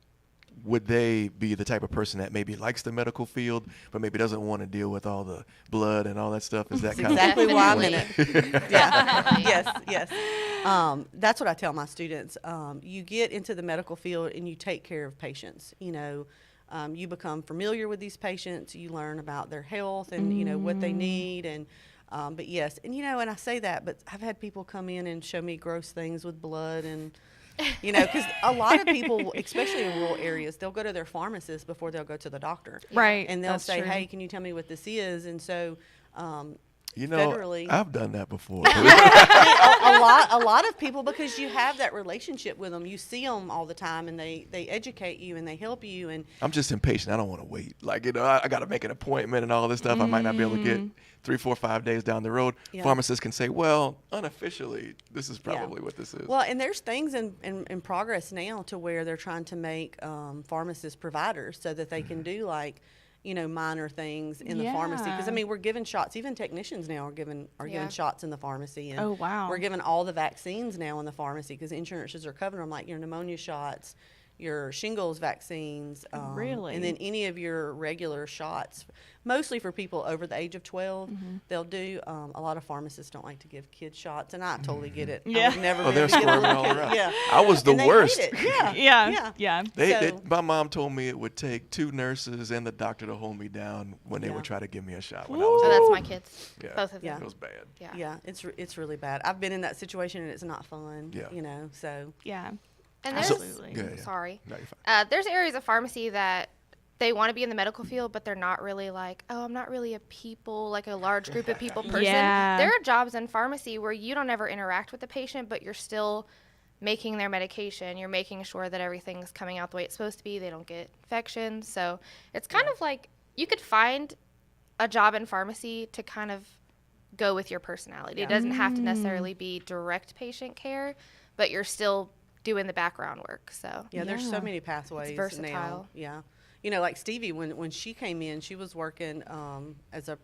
B: would they be the type of person that maybe likes the medical field, but maybe doesn't want to deal with all the blood and all that stuff? Is that kind
C: Exactly why I'm in
D: Definitely.
C: it. Yeah. Yes. That's what I tell my students. You get into the medical field and you take care of patients. You know, you become familiar with these patients. You learn about their health and you know what they need. And but yes, and you know, and I say that, but I've had people come in and show me gross things with blood and. You know, because a lot of people, especially in rural areas, they'll go to their pharmacist before they'll go to the doctor.
A: Right.
C: And they'll
A: That's
C: say,
A: true.
C: hey, can you tell me what this is? And so
B: You know,
C: federally-
B: I've done that before.
C: a lot of people, because you have that relationship with them, you see them all the time, and they educate you and they help you. And
B: I'm just impatient. I don't want to wait. Like, you know, I got to make an appointment and all this stuff. I might not be able to get 3, 4, 5 days down the road.
C: Yeah.
B: Pharmacists can say, well, unofficially, this is probably what this is.
C: well, and there's things in progress now to where they're trying to make pharmacists providers so that they can do like, you know, minor things in the pharmacy. Because I
A: Yeah.
C: mean, we're giving shots. Even technicians now are giving
D: Yeah.
C: shots in the pharmacy. And
A: Oh, wow.
C: We're giving all the vaccines now in the pharmacy because insurances are covering them, like your pneumonia shots, your shingles vaccines,
A: Really?
C: and then any of your regular shots. Mostly for people over the age of 12, they'll do. A lot of pharmacists don't like to give kids shots, and I totally get it.
A: Yeah.
C: I would never.
B: Oh,
C: be
B: they're
C: able to give
B: squirming
C: them a
B: all
C: kid-
B: around.
C: Yeah.
B: I was the
C: And they hate
B: worst.
C: it. Yeah.
A: Yeah.
C: Yeah.
A: Yeah.
B: My mom told me it would take 2 nurses and the doctor to hold me down when they
C: Yeah.
B: would try to give me a shot when I was
D: So
B: little.
D: that's my kids.
B: Yeah.
D: Both of
C: Yeah.
D: them.
B: It was bad.
D: Yeah.
C: Yeah, it's really bad. I've been in that situation and it's not fun.
B: Yeah.
C: You know, so
A: Yeah.
D: And there's
A: Absolutely.
B: Good, yeah.
D: sorry.
B: No, you're fine.
D: There's areas of pharmacy that they want to be in the medical field, but they're not really like, oh, I'm not really like a large group of people person.
A: Yeah.
D: There are jobs in pharmacy where you don't ever interact with the patient, but you're still making their medication. You're making sure that everything's coming out the way it's supposed to be. They don't get infections. So it's kind of like you could find a job in pharmacy to kind of go with your personality. It doesn't have to necessarily be direct patient care, but you're still doing the background work. So
C: yeah, there's so
A: Yeah.
C: many pathways now.
D: versatile.
C: Yeah, you know, like Stevie, when she came in, she was working as a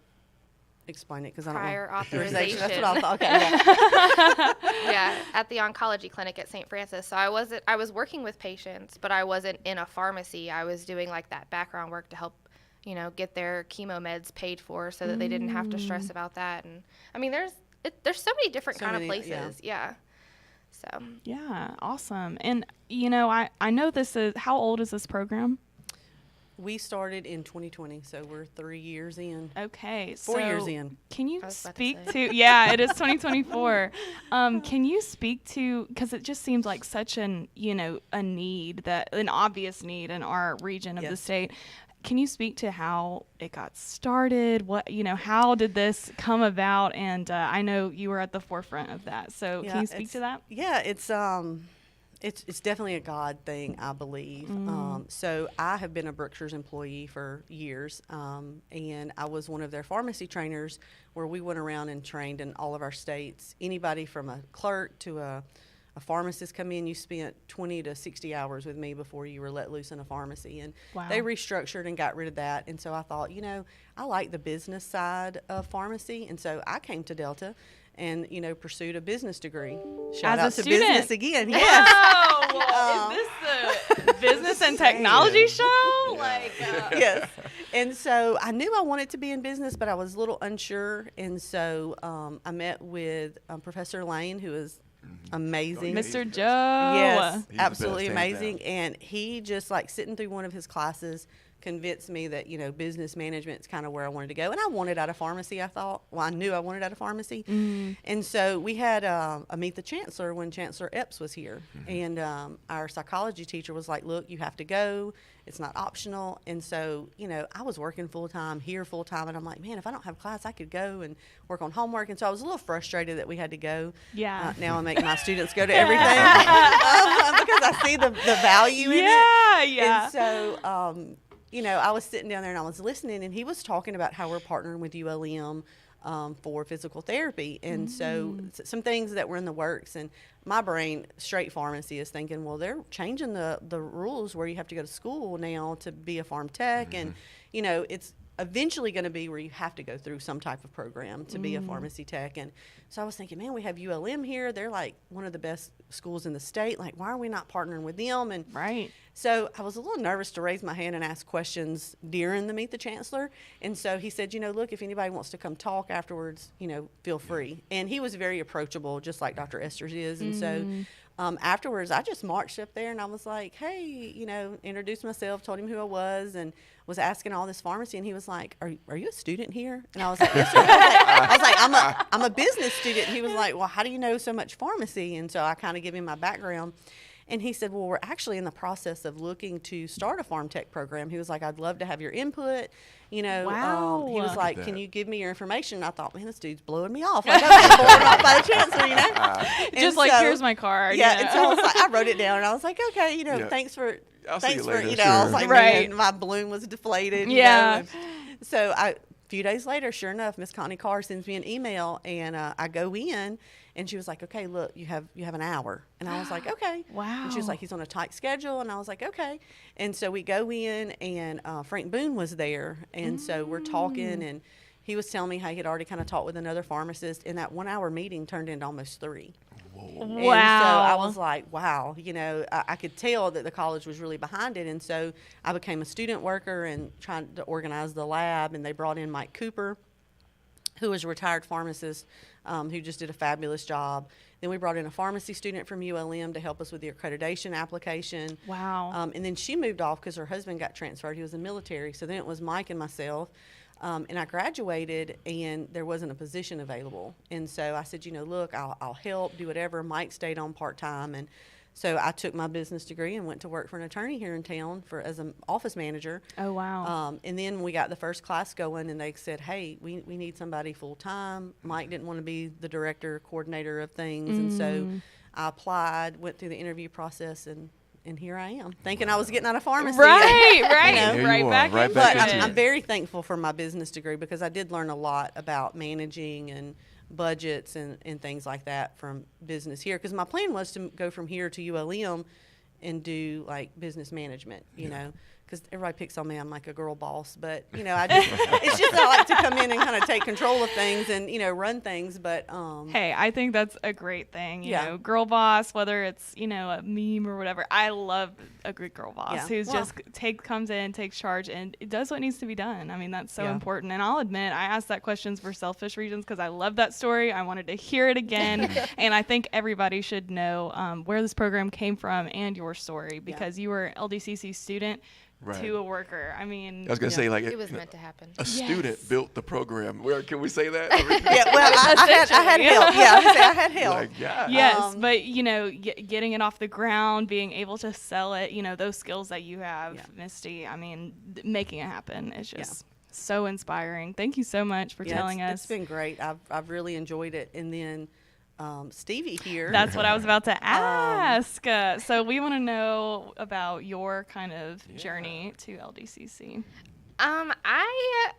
C: explain it because I don't know.
D: prior
C: Authorization.
D: authorization.
C: That's what I thought. Okay, yeah.
D: Yeah, at the oncology clinic at St. Francis. So I was working with patients, but I wasn't in a pharmacy. I was doing like that background work to help, you know, get their chemo meds paid for so that they didn't have to stress about that. And I mean, there's so many different
C: So
D: kind of
C: many, yeah.
D: places. Yeah. So
A: Yeah. Awesome. And, you know, I know how old is this program?
C: We started in 2020, so we're 3 years in.
A: Okay.
C: 4 years
A: so
C: in.
A: Can you
D: I was about to
A: speak
D: say.
A: to, yeah, it is 2024. Can you speak to, because it just seems like such an obvious need in our region of the
C: Yes.
A: state. Can you speak to how it got started? How did this come about? And I know you were at the forefront of that. So can you speak to that?
C: Yeah, it's It's definitely a God thing, I believe. So I have been a Brookshire's employee for years, and I was one of their pharmacy trainers where we went around and trained in all of our states. Anybody from a clerk to a pharmacist come in, you spent 20 to 60 hours with me before you were let loose in a pharmacy. And
A: Wow.
C: they restructured and got rid of that. And so I thought, I like the business side of pharmacy. And so I came to Delta and, pursued a business degree. Shout
A: As a
C: out to
A: student.
C: business again. Yes.
A: Wow. Is this the business and technology show?
C: Yes. And so I knew I wanted to be in business, but I was a little unsure. And so I met with Professor Lane, who is amazing.
A: Mr. Joe.
C: Yes,
B: He's the
C: absolutely
B: best, hands
C: amazing. And he just sitting through one of his classes convinced me that, business management is kind of where I wanted to go. And I wanted out of pharmacy, I knew I wanted out of pharmacy. And so we had a Meet the Chancellor when Chancellor Epps was here. And our psychology teacher was like, look, you have to go. It's not optional. And so, I was working full-time, here full-time. And I'm like, man, if I don't have class, I could go and work on homework. And so I was a little frustrated that we had to go.
A: Yeah.
C: Now I make my students go to everything because I see the value in it.
A: Yeah.
C: And so, I was sitting down there and I was listening, and he was talking about how we're partnering with ULM for physical therapy. And so some things that were in the works, and my brain, straight pharmacy, is thinking, well, they're changing the rules where you have to go to school now to be a pharm tech. And, it's eventually going to be where you have to go through some type of program to be a pharmacy tech. And so I was thinking, man, we have ULM here. They're one of the best schools in the state. Why are we not partnering with them? And
A: Right.
C: so I was a little nervous to raise my hand and ask questions during the Meet the Chancellor. And so he said, look, if anybody wants to come talk afterwards, feel free. And he was very approachable, just like Dr. Esther's is. And so afterwards, I just marched up there and I was like, hey, introduced myself, told him who I was, and was asking all this pharmacy. And he was like, are you a student here? And I was like, yes, sir. I was like, I'm a business student. And he was like, well, how do you know so much pharmacy? And so I kind of gave him my background. And he said, well, we're actually in the process of looking to start a pharm tech program. He was like, I'd love to have your input.
A: Wow.
C: He was
B: Look
C: like,
B: at
C: can
B: that.
C: you give me your information? And I thought, man, this dude's blowing me off. I'm getting blown off by the chancellor, And
A: Just here's my card.
C: Yeah. And so I was like, I wrote it down and I was like, okay, thanks for,
B: I'll see you
C: for,
B: later,
C: I was
B: sure.
C: like,
A: Right.
C: man, my balloon was deflated.
A: Yeah.
C: And so a few days later, sure enough, Miss Connie Carr sends me an email, and I go in, and she was like, okay, look, you have an hour. And I was like, okay.
A: Wow.
C: And she was like, he's on a tight schedule. And I was like, okay. And so we go in, and Frank Boone was there. And so we're talking, and he was telling me how he had already kind of talked with another pharmacist, and that 1 hour meeting turned into almost 3.
A: Wow.
C: And so I was like, wow, I could tell that the college was really behind it. And so I became a student worker and trying to organize the lab. And they brought in Mike Cooper, who was a retired pharmacist, who just did a fabulous job. Then we brought in a pharmacy student from ULM to help us with the accreditation application.
A: Wow.
C: And then she moved off because her husband got transferred. He was in the military. So then it was Mike and myself. And I graduated, and there wasn't a position available. And so I said, look, I'll help, do whatever. Mike stayed on part-time. And so I took my business degree and went to work for an attorney here in town as an office manager.
A: Oh, wow.
C: And then we got the first class going, and they said, hey, we need somebody full-time. Mike didn't want to be the director, coordinator of things. And so I applied, went through the interview process, and here I am, thinking I was getting out of pharmacy.
A: Right.
B: There
A: Right
B: you are,
A: back
B: right
A: into
B: back
C: But
B: into
A: it.
C: I'm very thankful for my business degree because I did learn a lot about managing and budgets and things like that from business here. Because my plan was to go from here to ULM and do business management, you know. Because everybody picks on me, I'm like a girl boss, but it's just I like to come in and kind of take control of things and run things. But
A: Hey, I think that's a great thing. You
C: Yeah.
A: know, girl boss, whether it's, a meme or whatever. I love a good girl boss
C: Yeah.
A: who's
C: Well-
A: just comes in, takes charge, and it does what needs to be done. I mean, that's so
C: Yeah.
A: important. And I'll admit, I asked that questions for selfish reasons because I love that story. I wanted to hear it again. And I think everybody should know where this program came from and your story because you were an LDCC student
B: Right.
A: to a worker. I mean,
B: I was gonna say
D: It was meant to happen.
B: a student
A: Yes.
B: built the program. Where can we say that?
C: yeah, well, I had help. Yeah, I was gonna say I had help.
B: Like, yeah.
A: yes, but getting it off the ground, being able to sell it, those skills that you have,
C: Yeah.
A: Misty. I mean, making it happen is just so inspiring. Thank you so much for telling us.
C: It's been great. I've really enjoyed it. And then Stevie here.
A: That's what I was about to ask. So we want to know about your kind of journey to LDCC.
D: I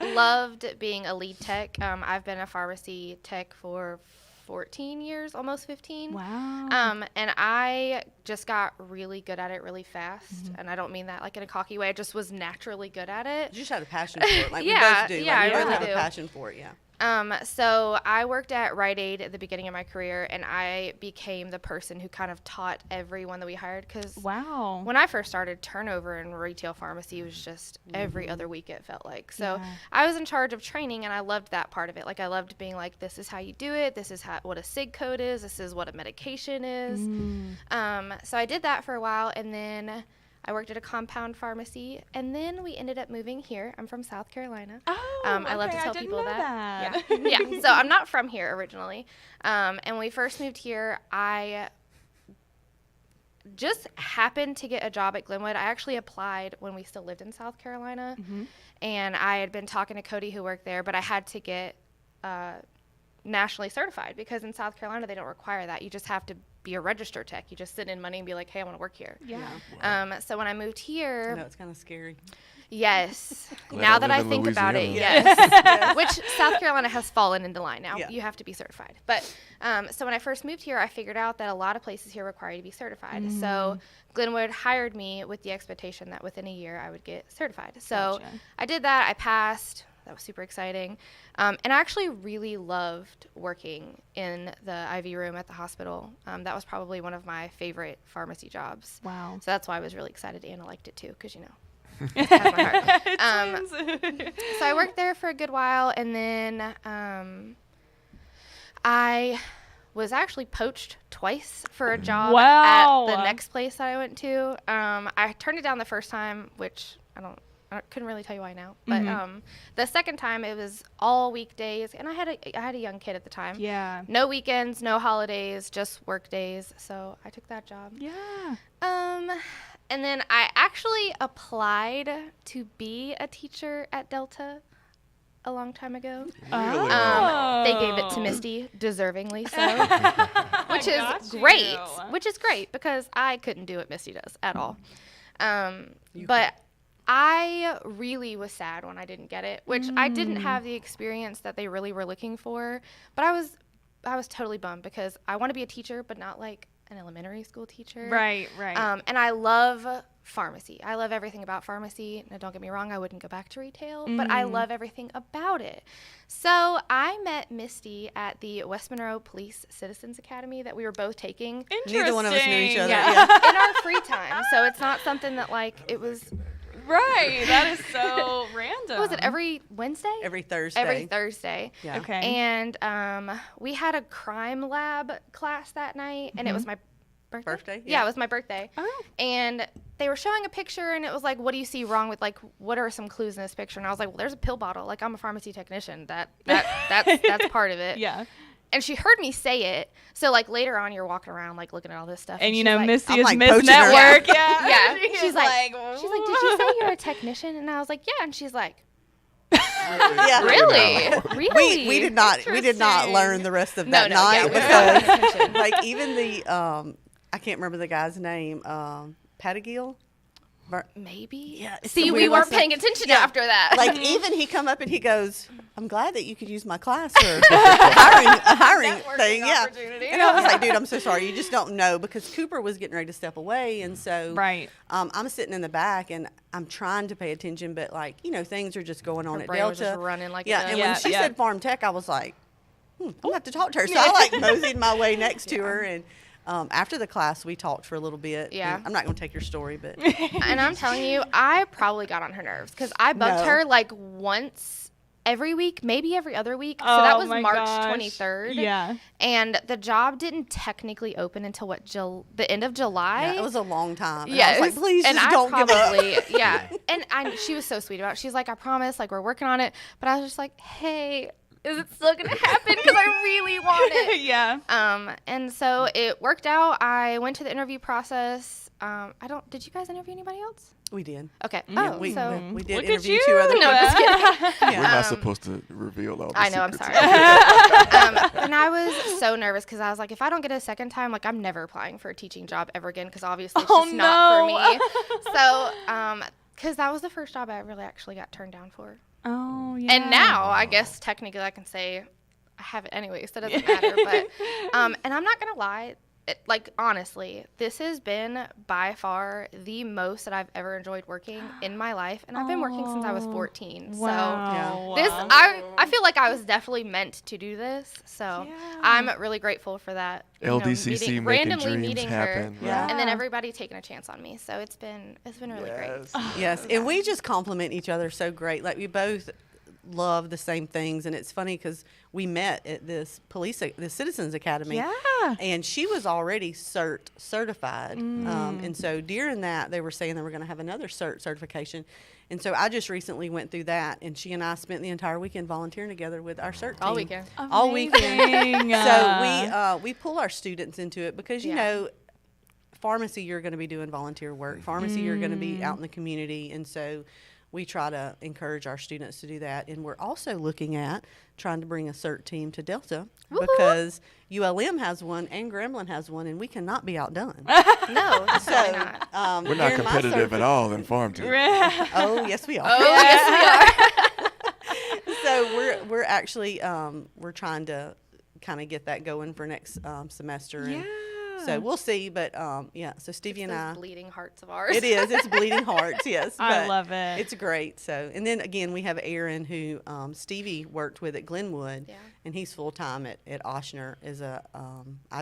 D: loved being a lead tech. I've been a pharmacy tech for 14 years, almost 15.
A: Wow.
D: And I just got really good at it really fast. And I don't mean that like in a cocky way. I just was naturally good at it.
C: You just had a passion for it, like
D: Yeah,
C: we both do.
D: yeah,
C: Like, we
D: I
C: both
D: really
C: have
D: do.
C: a passion for it, yeah.
D: So I worked at Rite Aid at the beginning of my career, and I became the person who kind of taught everyone that we hired. Because
A: Wow.
D: when I first started, turnover in retail pharmacy was just every other week, it felt like. So
A: Yeah.
D: I was in charge of training, and I loved that part of it. Like, I loved being like, this is how you do it. This is what a SIG code is. This is what a medication is. So I did that for a while, and then I worked at a compound pharmacy, and then we ended up moving here. I'm from South Carolina.
A: Oh,
D: I love to
A: okay,
D: tell
A: didn't
D: people
A: know
D: that. Yeah. So I'm not from here originally. And when we first moved here, I just happened to get a job at Glenwood. I actually applied when we still lived in South Carolina, and I had been talking to Cody who worked there, but I had to get nationally certified because in South Carolina they don't require that. You just have to be a register tech. You just send in money and be like, hey, I want to work here.
A: Yeah.
D: So when I moved
C: I
D: here,
C: know it's kind of scary.
D: yes.
B: Glad
D: Now
B: I
D: that
B: live
D: I
B: in
D: think about it,
B: Louisiana.
D: yes. Which South Carolina has fallen into line now.
C: Yeah.
D: You have to be certified. But so when I first moved here, I figured out that a lot of places here require you to be certified. So Glenwood hired me with the expectation that within a year I would get certified. So
A: Gotcha.
D: I did that. I passed. That was super exciting. And I actually really loved working in the IV room at the hospital. That was probably one of my favorite pharmacy jobs.
A: Wow.
D: So that's why I was really excited Anna liked it too, because, you know, it has my heart. So I worked there for a good while, and then I was actually poached twice for a job
A: Wow.
D: at the next place that I went to. I turned it down the first time, which I couldn't really tell you why now. But the second time, it was all weekdays, and I had a young kid at the time.
A: Yeah.
D: No weekends, no holidays, just work days. So I took that job.
A: Yeah.
D: And then I actually applied to be a teacher at Delta a long time ago.
A: Oh.
D: They gave it to Misty, deservingly so, which is
A: got
D: great.
A: you.
D: Which is great because I couldn't do what Misty does at all. But I really was sad when I didn't get it, which I didn't have the experience that they really were looking for. But I was totally bummed because I want to be a teacher, but not like an elementary school teacher.
A: Right.
D: And I love pharmacy. I love everything about pharmacy. Now, don't get me wrong, I wouldn't go back to retail, but I love everything about it. So I met Misty at the West Monroe Police Citizens Academy that we were both taking.
C: Neither one of us knew each other.
D: Yeah, in our free time. So it's not something that like it was.
A: Right. That is so random.
D: What was it, every Wednesday?
C: Every Thursday.
D: Every Thursday.
C: Yeah.
A: Okay.
D: And we had a crime lab class that night, and it was my birthday.
C: Yeah.
D: It was my birthday.
A: Oh.
D: And they were showing a picture, and it was like, what do you see wrong with, like, what are some clues in this picture? And I was like, well, there's a pill bottle. Like, I'm a pharmacy technician. That's part of it.
A: Yeah.
D: And she heard me say it. So, like, later on, you're walking around, like, looking at all this stuff.
A: And you
D: she's
A: know,
D: like,
A: Misty
C: I'm
A: is
C: like
A: Miss
C: poaching her.
A: Network. Yeah.
D: Yeah.
A: She's
D: She's like, did you say you're a technician? And I was like, yeah. And she's like,
C: Yeah.
D: really?
C: We did not
A: Interesting.
C: learn the rest of
D: No,
C: that
D: no,
C: night
D: yeah, we were
C: because
D: paying attention.
C: like even the I can't remember the guy's name. Patagill?
D: Maybe.
C: Yeah, it's
D: See,
C: the
D: we
C: weird
D: weren't
C: last name.
D: paying attention
C: Yeah.
D: after that.
C: Like even he come up and he goes, "I'm glad that you could use my class for a hiring thing." Yeah.
D: opportunity.
C: And I was like, "Dude, I'm so sorry. You just don't know," because Cooper was getting ready to step away, and so
A: Right.
C: I'm sitting in the back and I'm trying to pay attention, but like things are just going on
D: Her
C: at
D: brain
C: Delta.
D: was just running like a
C: yeah,
D: duck.
C: and
A: Yeah,
C: when she
A: yeah.
C: said Farm Tech, I was like, I'm gonna have to talk to her. So I like moseyed my way next to her, and after the class we talked for a little bit.
D: Yeah.
C: And I'm not gonna take your story, but
D: And I'm telling you, I probably got on her nerves because I bugged
C: No.
D: her like once every week, maybe every other week. So that was
A: my
D: March
A: gosh.
D: 23rd.
A: Yeah.
D: And the job didn't technically open until the end of July.
C: yeah, it was a long time. And
D: Yes.
C: I was like, please
D: and
C: just
D: I
C: don't give up.
D: probably, yeah. And she was so sweet about it. She's like, I promise, like, we're working on it. But I was just like, hey, is it still going to happen? Because I really want it.
A: Yeah.
D: And so it worked out. I went to the interview process. Did you guys interview anybody else?
C: We did.
D: Okay.
C: Yeah,
D: Oh,
C: we
D: so.
C: did
A: Look at
C: interview
A: you.
C: 2 other
D: No,
C: people.
D: just kidding.
B: We're not supposed to reveal all the
D: I know, I'm
B: secrets.
D: sorry. And I was so nervous because I was like, if I don't get a second time, like, I'm never applying for a teaching job ever again because obviously it's just not for me. So, because that was the first job I really actually got turned down for.
A: Oh, yeah.
D: And now, I guess, technically I can say I have it anyway, so it doesn't matter. But, and I'm not going to lie. Like, honestly, this has been by far the most that I've ever enjoyed working in my life. And I've been working since I was 14.
A: Wow.
D: So this, I feel like I was definitely meant to do this. So I'm really grateful for that.
B: LDCC making
D: randomly
B: dreams
D: meeting
B: happen.
D: her.
C: Yeah.
D: And then everybody taking a chance on me. So it's been really great.
C: Yes, and we just compliment each other so great. Like, we both love the same things, and it's funny because we met at this Citizens Academy.
A: Yeah.
C: And she was already certified. And so during that, they were saying they were going to have another certification. And so I just recently went through that, and she and I spent the entire weekend volunteering together with our cert team.
D: All weekend.
C: All weekend.
A: Amazing.
C: So we pull our students into it because, you
D: Yeah.
C: know, pharmacy, you're going to be doing volunteer work. Pharmacy, you're going to be out in the community. And so we try to encourage our students to do that. And we're also looking at trying to bring a CERT team to Delta because ULM has one and Gremlin has one, and we cannot be outdone.
D: No, definitely not.
B: We're not competitive at all in Farm Tech.
C: Oh, yes, we are.
D: Oh, yes, we are.
C: So we're actually we're trying to kind of get that going for next semester. And so we'll see, but so Stevie and I.
D: Those bleeding hearts of ours.
C: It is. It's bleeding hearts. Yes,
A: I
C: but
A: love it.
C: It's great. So, and then again, we have Aaron, who Stevie worked with at Glenwood, and he's full time at Ochsner as a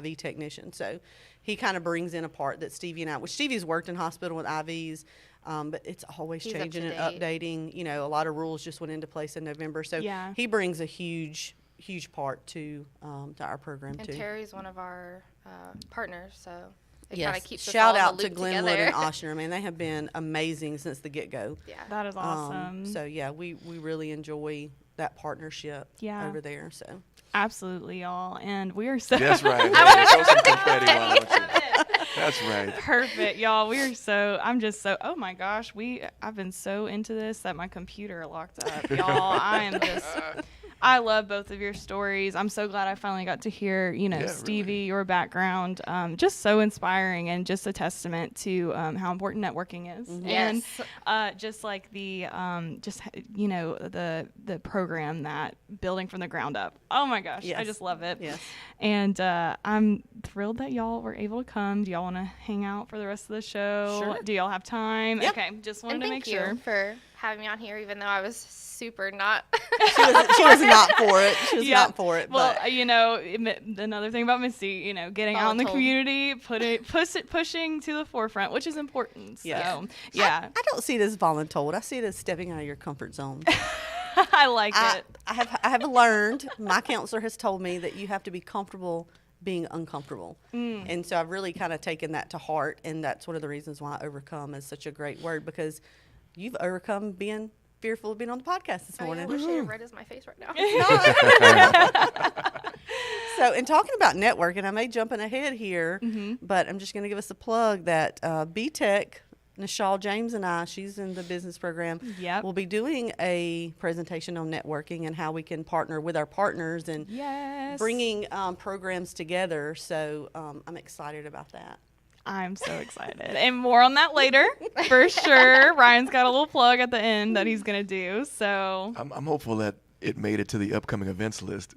C: IV technician. So, he kind of brings in a part that Stevie and I, which Stevie's worked in hospital with IVs, but it's always
D: He's
C: changing and
D: up to date.
C: updating. You know, a lot of rules just went into place in November, so he brings a huge part to our program
D: And
C: too.
D: Terry's one of our partners, so it kind
C: Yes.
D: of keeps
C: Shout
D: us all
C: out
D: in the
C: to
D: loop
C: Glenwood
D: together.
C: and Ochsner. Man, they have been amazing since the get-go.
D: Yeah.
A: That is awesome.
C: So yeah, we really enjoy that partnership over there. So
A: Absolutely, y'all. And we are so
B: That's right. Throw some confetti, why don't you? That's right.
A: perfect, y'all. We are so, I'm just so, oh my gosh, I've been so into this that my computer locked up, y'all. I love both of your stories. I'm so glad I finally got to hear, Stevie,
B: really.
A: your background. Just so inspiring and just a testament to how important networking is.
D: Yes.
A: And just like the program that building from the ground up. Oh my gosh, I just love it.
C: Yes.
A: And I'm thrilled that y'all were able to come. Do y'all want to hang out for the rest of the show?
C: Sure.
A: Do y'all have time?
C: Yep.
A: Okay, just wanted
D: And
A: to
D: thank
A: make
D: you
A: sure.
D: for having me on here, even though I was super not.
C: she was not for it. She was
A: Yeah.
C: not for it.
A: Well,
C: but
A: another thing about Misty, getting out in the
D: Volatile.
A: community, pushing to the forefront, which is important.
C: Yes.
A: So, yeah,
C: I don't see it as voluntold. I see it as stepping out of your comfort zone.
A: I like it.
C: I have learned. My counselor has told me that you have to be comfortable being uncomfortable. And so I've really kind of taken that to heart, and that's one of the reasons why overcome is such a great word, because you've overcome being fearful of being on the podcast this
D: I
C: morning.
D: wish I had red as my face right now.
C: So, in talking about networking, I may jumping ahead here, but I'm just going to give us a plug that B-Tech, Nishal James and I, she's in the business program,
A: Yep.
C: will be doing a presentation on networking and how we can partner with our partners and
A: Yes.
C: bringing programs together. So, I'm excited about that.
A: I'm so excited. And more on that later, for sure. Ryan's got a little plug at the end that he's going to do. So
B: I'm hopeful that it made it to the upcoming events list.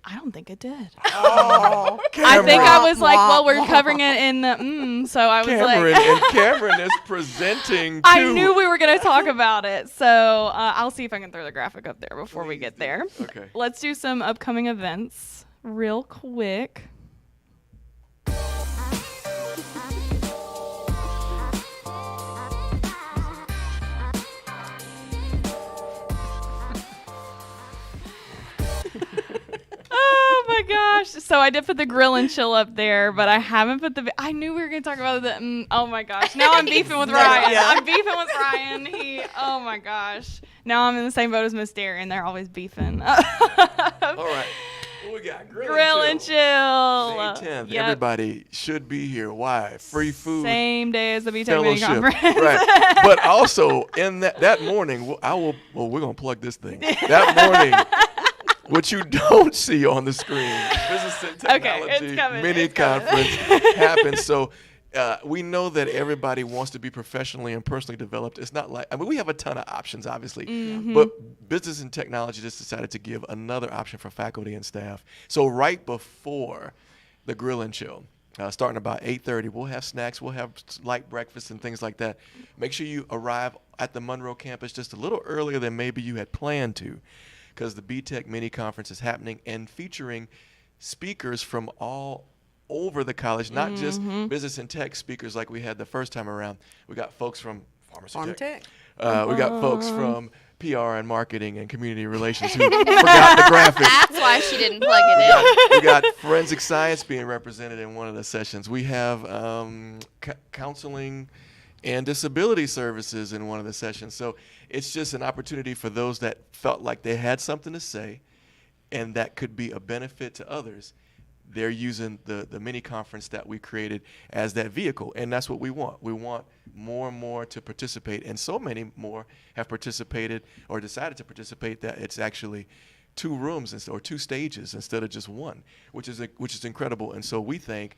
A: I don't think it did.
C: Oh,
A: I think I was like, well, we're covering it in the, so I was
B: Cameron,
A: like.
B: and Cameron is presenting too.
A: I knew we were going to talk about it. So I'll see if I can throw the graphic up there before we get there.
B: Okay.
A: Let's do some upcoming events real quick. Oh my gosh. So I did put the grill and chill up there, but I haven't put I knew we were going to talk about the, oh my gosh. Now I'm beefing with Ryan.
C: Yeah.
A: I'm beefing with Ryan. Oh my gosh. Now I'm in the same boat as Miss Darren. They're always beefing.
B: All right. What we got?
A: Grill and chill.
B: May 10th.
A: Yep.
B: Everybody should be here. Why? Free food.
A: Same day as the BTEC mini
B: Fellowship.
A: conference.
B: Right. But also in that morning, we're going to plug this thing. That morning, what you don't see on the screen, Business and Technology mini conference happens. So we know that everybody wants to be professionally and personally developed. It's not like, we have a ton of options, obviously, but Business and Technology just decided to give another option for faculty and staff. So right before the grill and chill, starting about 8:30, we'll have snacks, we'll have light breakfast and things like that. Make sure you arrive at the Monroe campus just a little earlier than maybe you had planned to, because the BTEC mini conference is happening and featuring speakers from all over the college, not just business and tech speakers like we had the first time around. We got folks from
C: Farm Tech.
B: We got folks from PR and marketing and community relations who forgot the graphic.
D: That's why she didn't plug it in.
B: We got forensic science being represented in one of the sessions. We have counseling and disability services in one of the sessions. So it's just an opportunity for those that felt like they had something to say and that could be a benefit to others. They're using the mini conference that we created as that vehicle, and that's what we want. We want more and more to participate, and so many more have participated or decided to participate that it's actually 2 rooms or 2 stages instead of just one, which is incredible. And so we thank,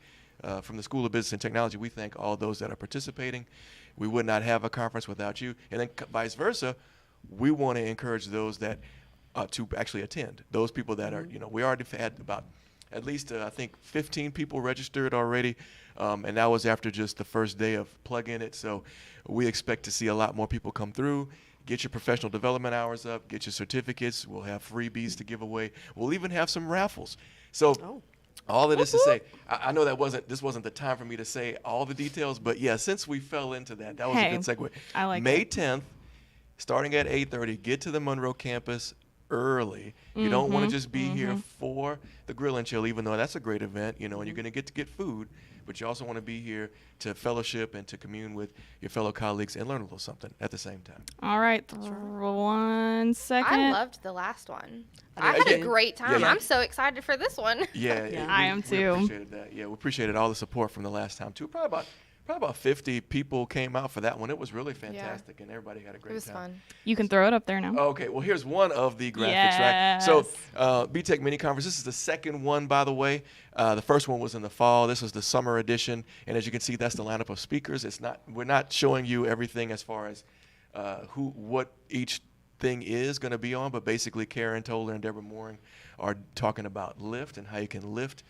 B: from the School of Business and Technology, we thank all those that are participating. We would not have a conference without you, and then vice versa. We want to encourage those that to actually attend. Those people that are, we already had about at least, I think, 15 people registered already, and that was after just the first day of plug-in it. So we expect to see a lot more people come through. Get your professional development hours up. Get your certificates. We'll have freebies to give away. We'll even have some raffles. So all of this to say, I know this wasn't the time for me to say all the details, but yeah, since we fell into that was a good segue.
A: I like
B: May 10th, starting at 8:30, get to the Monroe campus early. You don't want to just be here for the grill and chill, even though that's a great event, and you're going to get food, but you also want to be here to fellowship and to commune with your fellow colleagues and learn a little something at the same time.
A: All right, 1 second.
D: I loved the last one. I had a great time. I'm so excited for this one.
B: Yeah.
A: I am too.
B: We appreciated that. Yeah, we appreciated all the support from the last time too. Probably about 50 people came out for that one. It was really fantastic, and everybody had a great time.
D: It was fun.
A: You can throw it up there now.
B: Okay, well, here's one of the graphics, right? So, BTEC Mini Conference, this is the second one, by the way. The first one was in the fall. This was the summer edition, and as you can see, that's the lineup of speakers. We're not showing you everything as far as what each thing is going to be on, but basically Karen Toller and Deborah Mooring are talking about lift and how you can lift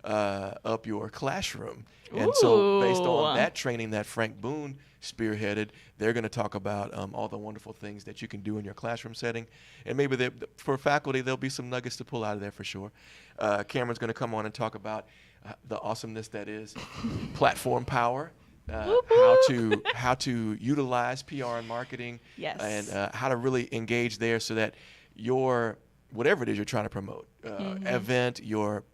B: up your classroom. And so based on that training that Frank Boone spearheaded, they're going to talk about all the wonderful things that you can do in your classroom setting. And maybe for faculty, there'll be some nuggets to pull out of there for sure. Cameron's going to come on and talk about the awesomeness that is platform power, how to utilize PR and marketing, and how to really engage there so that your whatever it is you're trying to promote, event, your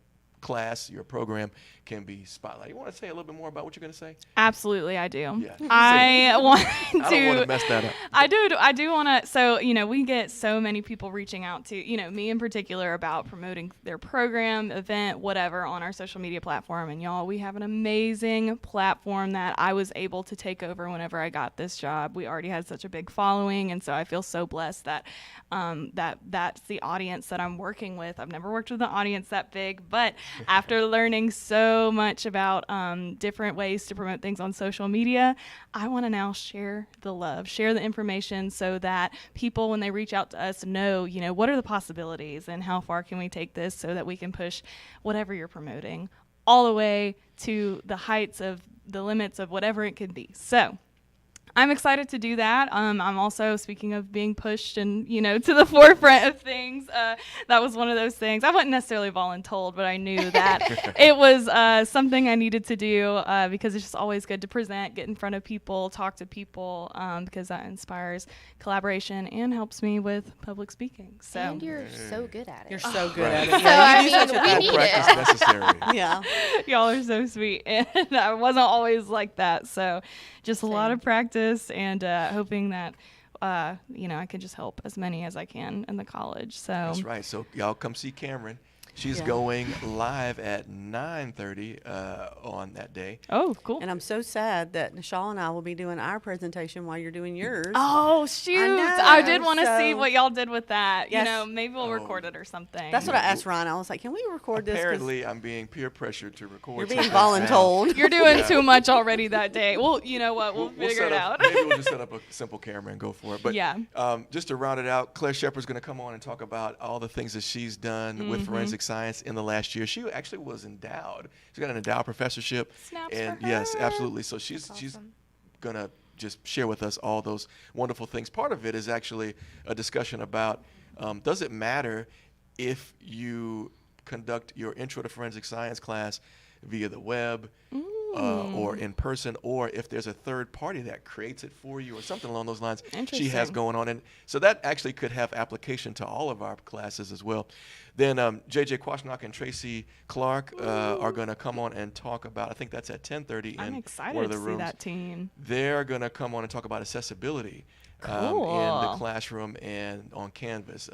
B: class, your program can be spotlighted. You want to say a little bit more about what you're going to say?
A: Absolutely, I do.
B: Yeah.
A: I
B: don't want to mess that up.
A: I do want to. So, we get so many people reaching out to, me in particular, about promoting their program, event, whatever on our social media platform. And y'all, we have an amazing platform that I was able to take over whenever I got this job. We already had such a big following, and so I feel so blessed that that's the audience that I'm working with. I've never worked with an audience that big, but after learning so much about different ways to promote things on social media, I want to now share the love, share the information so that people, when they reach out to us, know, what are the possibilities and how far can we take this so that we can push whatever you're promoting all the way to the heights of the limits of whatever it could be. So I'm excited to do that. I'm also, speaking of being pushed and, to the forefront of things, that was one of those things. I wasn't necessarily voluntold, but I knew that it was something I needed to do because it's just always good to present, get in front of people, talk to people, because that inspires collaboration and helps me with public speaking. So.
D: And you're so good at it.
C: You're so good at it.
D: So,
C: Yeah,
D: we need
B: practice
D: it.
B: necessary.
C: Yeah.
A: Y'all are so sweet. And I wasn't always like that. So just a lot of practice and hoping that I can just help as many as I can in the college. So
B: That's right. So y'all come see Cameron. She's
C: Yeah.
B: going live at 9:30 on that day.
A: Oh, cool.
C: And I'm so sad that Nishal and I will be doing our presentation while you're doing yours.
A: Oh, shoot.
C: know,
A: I did want to see
C: so-
A: what y'all did with that.
C: Yes.
A: Maybe we'll record it or something.
C: That's what I asked Ryan. I was like, can we record this? 'Cause
B: Apparently, I'm being peer pressured to record.
C: you're being
B: some things now.
C: voluntold.
A: You're doing
B: Yeah.
A: too much already that day. Well, you know what? We'll figure
B: set
A: it
B: up,
A: out.
B: Maybe we'll just set up a simple camera and go for it. But
A: Yeah.
B: just to round it out, Claire Shepard's going to come on and talk about all the things that she's done
A: Mm-hmm.
B: with forensic science in the last year. She actually was endowed. She got an endowed professorship.
A: Snaps
B: and
A: for
B: yes,
A: her.
B: absolutely. So she's going to just share with us all those wonderful things. Part of it is actually a discussion about does it matter if you conduct your intro to forensic science class via the web or in person, or if there's a third party that creates it for you or something along those lines she has
A: Interesting.
B: going on. And so that actually could have application to all of our classes as well. Then JJ Kwasniok and Tracy Clark are going to come on and talk about, I think that's at 10:30
A: I'm
B: in
A: excited
B: one of
A: to
B: the
A: see
B: rooms.
A: that team.
B: They're going to come on and talk about accessibility in the
A: Cool.
B: classroom and on Canvas.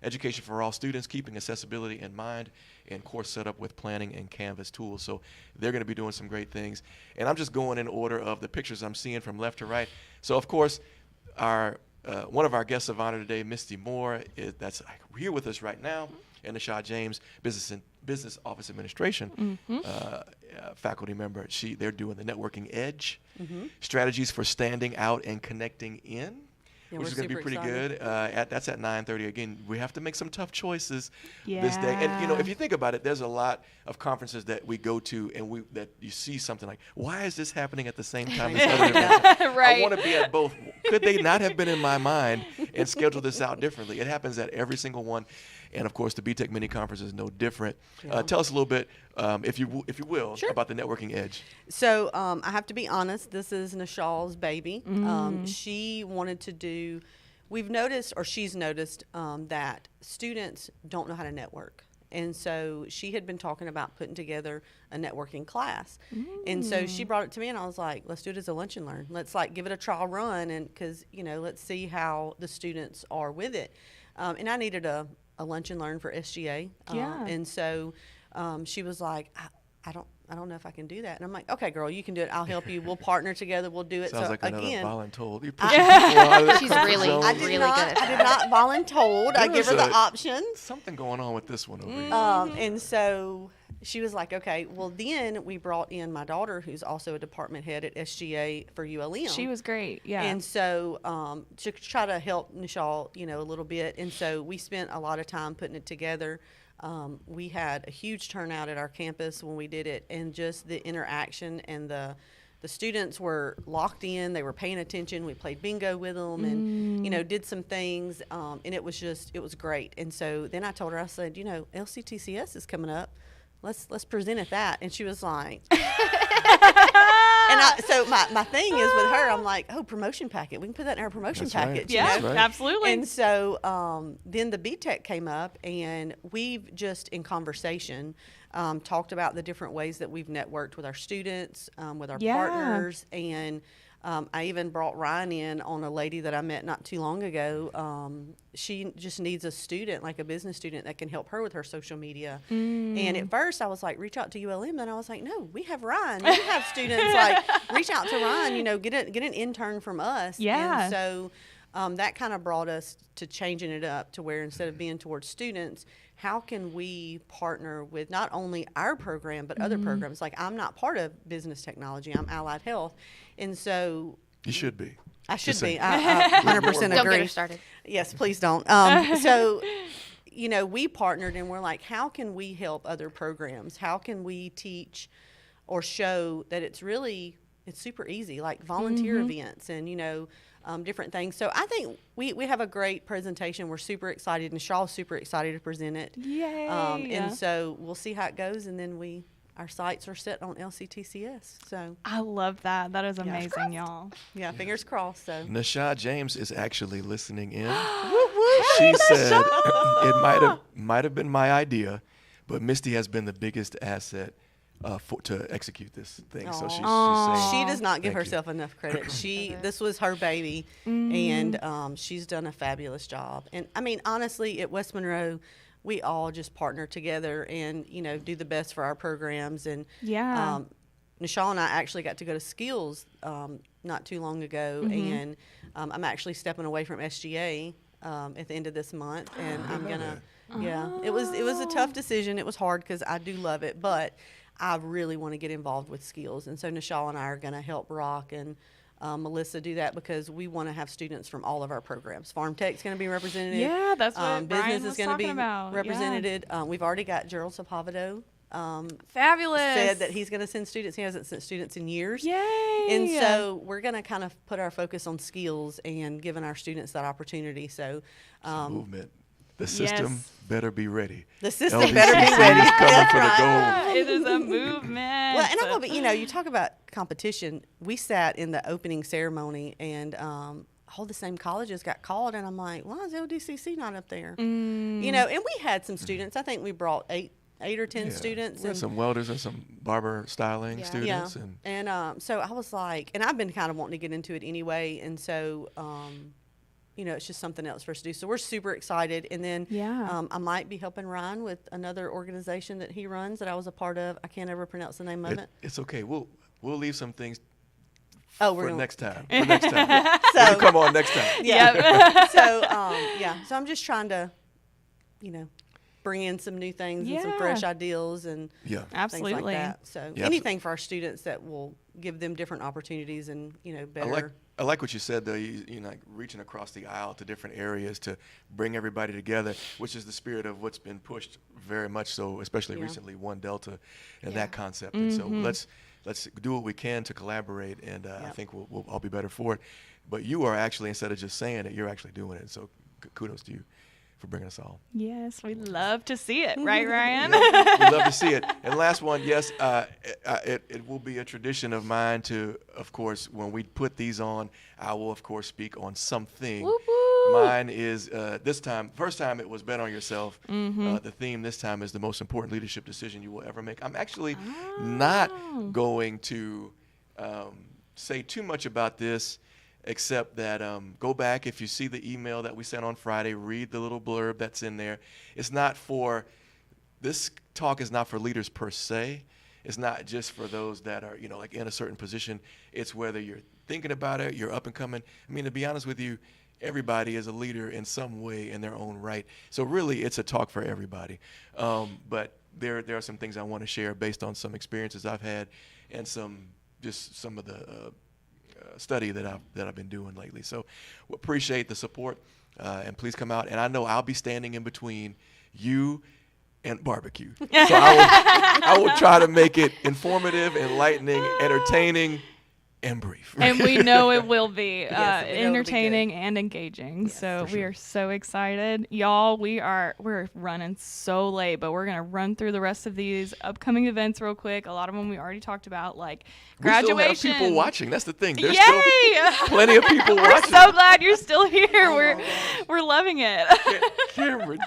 B: Education for all students, keeping accessibility in mind, and course setup with planning and Canvas tools. So they're going to be doing some great things. And I'm just going in order of the pictures I'm seeing from left to right. So, of course, our one of our guests of honor today, Misty Moore, that's here with us right now, and Nisha James, Business Office Administration faculty member. They're doing the Networking Edge, strategies for standing out and connecting in.
C: Yeah,
B: Which
C: we're
B: is going to be
C: super
B: pretty
C: excited.
B: good. That's at 9:30. Again, we have to make some tough choices this day. And
A: Yeah.
B: if you think about it, there's a lot of conferences that we go to, and that you see something like, why is this happening at the same time as other events?
A: Right.
B: I want to be at both. Could they not have been in my mind and scheduled this out differently? It happens at every single one. And of course, the BTEC mini conference is no different. Tell us a little bit, if you will,
C: Sure.
B: about the Networking Edge.
C: So I have to be honest, this is Nishal's baby. She wanted to do, we've noticed, or she's noticed, that students don't know how to network. And so she had been talking about putting together a networking class. And so she brought it to me, and I was like, let's do it as a lunch and learn. Let's give it a trial run, and because, let's see how the students are with it. And I needed a lunch and learn for SGA.
A: Yeah.
C: And so she was like, I don't know if I can do that. And I'm like, okay, girl, you can do it. I'll help you. We'll partner together. We'll do it.
B: Sounds
C: so
B: like another
C: again,
B: voluntold. You're pushing people out of their
D: She's
B: comfort
D: really-
B: zone.
C: I did
D: really
C: not.
D: good at
C: I did not voluntold. I give her
B: There's
C: the
B: a-
C: options.
B: Something going on with this one over here.
C: And so she was like, okay. Well, then we brought in my daughter, who's also a department head at SGA for ULM.
A: She was great. Yeah.
C: And so to try to help Nishal, a little bit. And so we spent a lot of time putting it together. We had a huge turnout at our campus when we did it, and just the interaction, and the students were locked in. They were paying attention. We played bingo with them and, did some things. And it was great. And so then I told her, I said, LCTCS is coming up. Let's present at that. And she was like, so my thing is with her, I'm like, promotion packet. We can put that in our promotion
B: That's right.
C: packet.
A: yeah,
B: That's right.
A: absolutely.
C: And so then the BTEC came up, and we've just in conversation talked about the different ways that we've networked with our students, with our
A: Yeah.
C: partners, and I even brought Ryan in on a lady that I met not too long ago. She just needs a student, like a business student, that can help her with her social media. And at first I was like, reach out to ULM. And I was like, no, we have Ryan. We have students, reach out to Ryan, get an intern from us.
A: Yeah.
C: And so that kind of brought us to changing it up to where instead of being towards students, how can we partner with not only our program, but other programs? Like, I'm not part of business technology. I'm allied health. And so
B: You should be.
C: I should
B: Just
C: be.
B: saying.
C: I 100%
D: Don't
C: agree.
D: get her started.
C: Yes, please don't. So, we partnered, and we're like, how can we help other programs? How can we teach or show that it's super easy, like volunteer events and, different things. So I think we have a great presentation. We're super excited, and Shaw's super excited to present it.
A: Yay.
C: And so we'll see how it goes, and then our sights are set on LCTCS. So,
A: I love that. That is
C: Yeah.
A: amazing, y'all.
C: yeah, fingers crossed. So.
B: Nisha James is actually listening in. She said it might have been my idea, but Misty has been the biggest asset to execute this thing. So
C: Aw.
B: she's
A: Aw.
B: saying
C: She does not give
B: thank you.
C: herself enough credit.
D: Okay.
C: This was her baby, and she's done a fabulous job. And I mean, honestly, at West Monroe, we all just partner together and do the best for our programs. And
A: Yeah.
C: Nichelle and I actually got to go to Skills not too long ago, and I'm actually stepping away from SGA at the end of this month, and I'm gonna. Yeah, it was a tough decision. It was hard because I do love it, but I really want to get involved with Skills, and so Nichelle and I are going to help Rock and Melissa do that because we want to have students from all of our programs. Farm Tech's going to be represented.
A: Yeah, that's what Brian
C: business
A: was
C: is going to be
A: talking about. Yeah.
C: represented. We've already got Gerald Sapavado.
A: Fabulous.
C: Said that he's going to send students. He hasn't sent students in years.
A: Yay.
C: And so we're going to kind of put our focus on skills and giving our students that opportunity. So
B: Movement. The system
A: Yes.
B: better be ready.
C: the system
B: LDCC
C: better be ready.
B: is coming
C: That's
B: for the
C: right.
B: gold.
A: It is a movement.
C: Well, and I'm gonna be, you talk about competition. We sat in the opening ceremony, and all the same colleges got called, and I'm like, why is LDCC not up there? And we had some students. I think we brought eight or 10 students.
B: We had some welders and some barber styling
D: Yeah.
B: students.
C: And so I was like, and I've been kind of wanting to get into it anyway, and so it's just something else for us to do. So we're super excited. And then I might be helping Ryan with another organization that he runs that I was a part of. I can't ever pronounce the name of it.
B: It's okay. We'll leave some things
C: Oh, we're
B: for
C: gonna,
B: next time. For next time.
C: So-
B: You come on next time.
C: Yeah. So I'm just trying to, bring in some new things and some
A: Yeah.
C: fresh ideas and
B: Yeah.
C: things
A: Absolutely.
C: like that. So
B: Yeah,
C: anything for our students that will give them different opportunities and better.
B: I like what you said though. You like reaching across the aisle to different areas to bring everybody together, which is the spirit of what's been pushed very much so, especially
C: Yeah.
B: recently, One Delta and
D: Yeah.
B: that concept. And so let's do what we can to collaborate, and I
C: Yep.
B: think we'll all be better for it. But you are actually, instead of just saying it, you're actually doing it. So kudos to you for bringing us all.
A: Yes, we'd love to see it, right, Ryan?
B: We'd love to see it. And last one, yes, it will be a tradition of mine to, of course, when we put these on, I will, of course, speak on something.
A: Whoop, whoop.
B: Mine is this time, first time it was Bet on Yourself. The theme this time is the most important leadership decision you will ever make. I'm actually not going to say too much about this, except that go back, if you see the email that we sent on Friday, read the little blurb that's in there. It's not for, this talk is not for leaders per se. It's not just for those that are, like in a certain position. It's whether you're thinking about it, you're up and coming. I mean, to be honest with you, everybody is a leader in some way in their own right. So really, it's a talk for everybody. But there are some things I want to share based on some experiences I've had and some of the study that I've been doing lately. So we appreciate the support, and please come out. And I know I'll be standing in between you and barbecue. So I will try to make it informative, enlightening, entertaining, and brief.
A: And we know it will be
C: Yes, we know it'll be good.
A: entertaining and engaging.
C: Yes,
A: so
B: for
A: we
B: sure.
A: are so excited. Y'all, we're running so late, but we're going to run through the rest of these upcoming events real quick. A lot of them we already talked about, like graduation.
B: We still have people watching. That's the thing. There's
A: Yay!
B: still plenty of people
A: We're
B: watching.
A: so glad you're still here. We're loving it.
B: Cameron,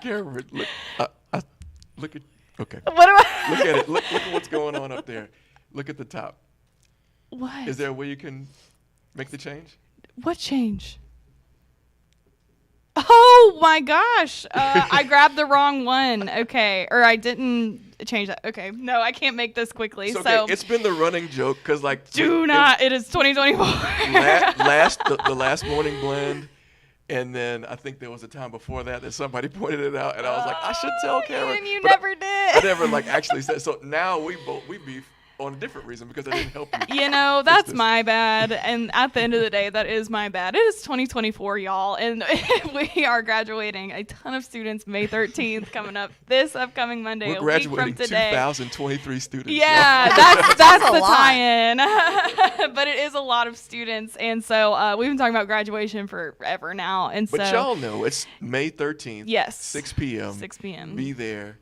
B: look at. Okay.
A: What do I?
B: Look at it. Look at what's going on up there. Look at the top.
A: What?
B: Is there a way you can make the change?
A: What change? Oh my gosh. I grabbed the wrong one. Okay. Or I didn't change that. Okay. No, I can't make this quickly.
B: It's
A: So
B: okay. It's been the running joke because
A: do not. It is 2024.
B: the last morning blend, and then I think there was a time before that somebody pointed it out, and I was like, I should tell Karen.
A: And you
B: but
A: never did.
B: I never actually said. So now we beef on a different reason because I didn't help you.
A: That's
B: this.
A: my bad. And at the end of the day, that is my bad. It is 2024, y'all. And we are graduating a ton of students May 13th coming up this upcoming Monday,
B: We're
A: a week
B: graduating
A: from today.
B: 2023 students.
A: Yeah, that's
C: a
A: the
C: lot.
A: tie-in. But it is a lot of students. And so we've been talking about graduation forever now. And
B: But
A: so
B: y'all know it's May 13th.
A: Yes.
B: 6 p.m.
A: 6 p.m.
B: Be there.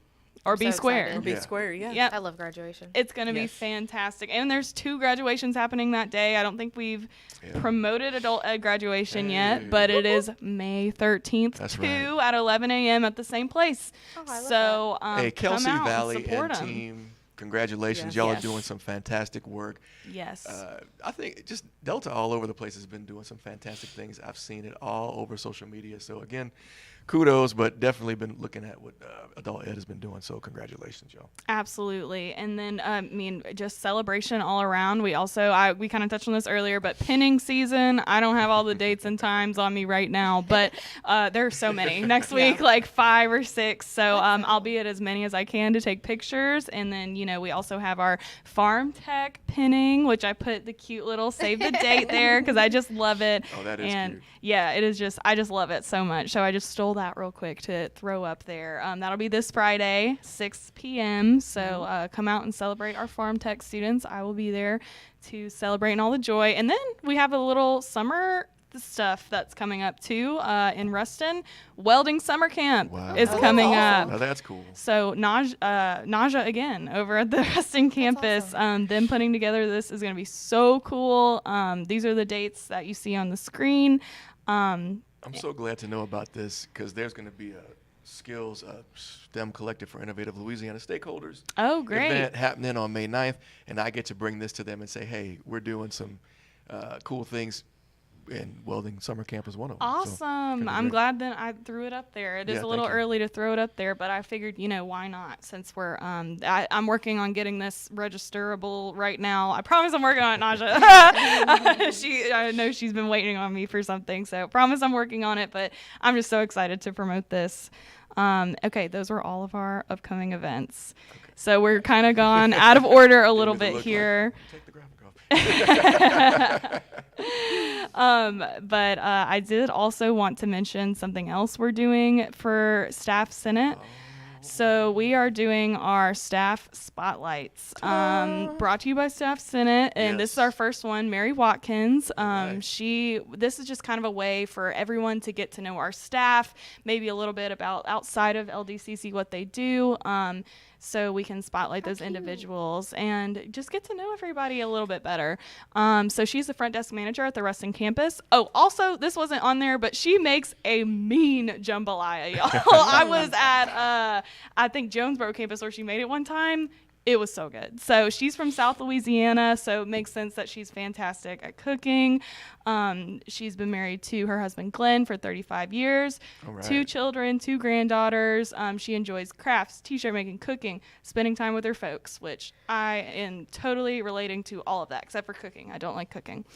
A: or be
D: so
A: square.
D: excited.
C: Be
B: Yeah.
C: square, yeah.
A: Yep.
D: I love graduation.
A: It's going to be
C: Yes.
A: fantastic. And there's 2 graduations happening that day. I don't think we've
B: Yeah.
A: promoted adult ed graduation
B: Hey.
A: yet, but it is May 13th,
B: That's
A: 2
B: right.
A: at 11 a.m. at the same place.
D: Oh, I love
A: So
B: Hey,
A: come
B: Kelsey
A: out
B: Valley
A: and support
B: and
A: 'em.
B: team congratulations.
C: Yes.
B: Y'all
A: Yes.
B: are doing some fantastic work.
A: Yes.
B: I think just Delta all over the place has been doing some fantastic things. I've seen it all over social media. So, again, kudos, but definitely been looking at what Adult Ed has been doing. So congratulations, y'all.
A: Absolutely. And then, I mean, just celebration all around. We also, we kind of touched on this earlier, but pinning season, I don't have all the dates and times on me right now, but there are so many. Next week, like 5 or 6. So I'll be at as many as I can to take pictures. And then, you know, we also have our Farm Tech pinning, which I put the cute little save the date there because I just love it.
B: Oh, that is cute.
A: Yeah, it is just, I just love it so much. So I just stole that real quick to throw up there. That'll be this Friday, 6 p.m. So come out and celebrate our Farm Tech students. I will be there to celebrate in all the joy. And then we have a little summer stuff that's coming up too in Ruston. Welding summer camp is coming up.
B: Oh, that's cool.
A: So Naja again over at the Ruston campus, them putting together this is going to be so cool. These are the dates that you see on the screen.
B: I'm so glad to know about this because there's going to be a skills STEM collective for innovative Louisiana stakeholders event happening on May 9th, and I get to bring this to them and say, hey, we're doing some cool things, and welding summer camp is one of them.
A: Awesome. I'm glad that I threw it up there. It is a little early to throw it up there, but I figured, you know, why not? Since we're, I'm working on getting this registerable right now. I promise I'm working on it, Naja. I know she's been waiting on me for something, so I promise I'm working on it, but I'm just so excited to promote this. Okay, those were all of our upcoming events. Okay. So we're kind of gone out of order a little bit here.
B: Take the graphic off.
A: But I did also want to mention something else we're doing for Staff Senate. So we are doing our staff spotlights, brought to you by Staff Senate, and this is our first one, Mary Watkins. This is just kind of a way for everyone to get to know our staff, maybe a little bit about outside of LDCC what they do. So we can spotlight those individuals and just get to know everybody a little bit better. So she's the front desk manager at the Ruston campus. Oh, also, this wasn't on there, but she makes a mean jambalaya, y'all. I was at, I think, Jonesboro campus where she made it one time. It was so good. So she's from South Louisiana, so it makes sense that she's fantastic at cooking. She's been married to her husband, Glenn, for 35 years. All right. 2 children, 2 granddaughters. She enjoys crafts, T-shirt making, cooking, spending time with her folks, which I am totally relating to all of that, except for cooking. I don't like cooking.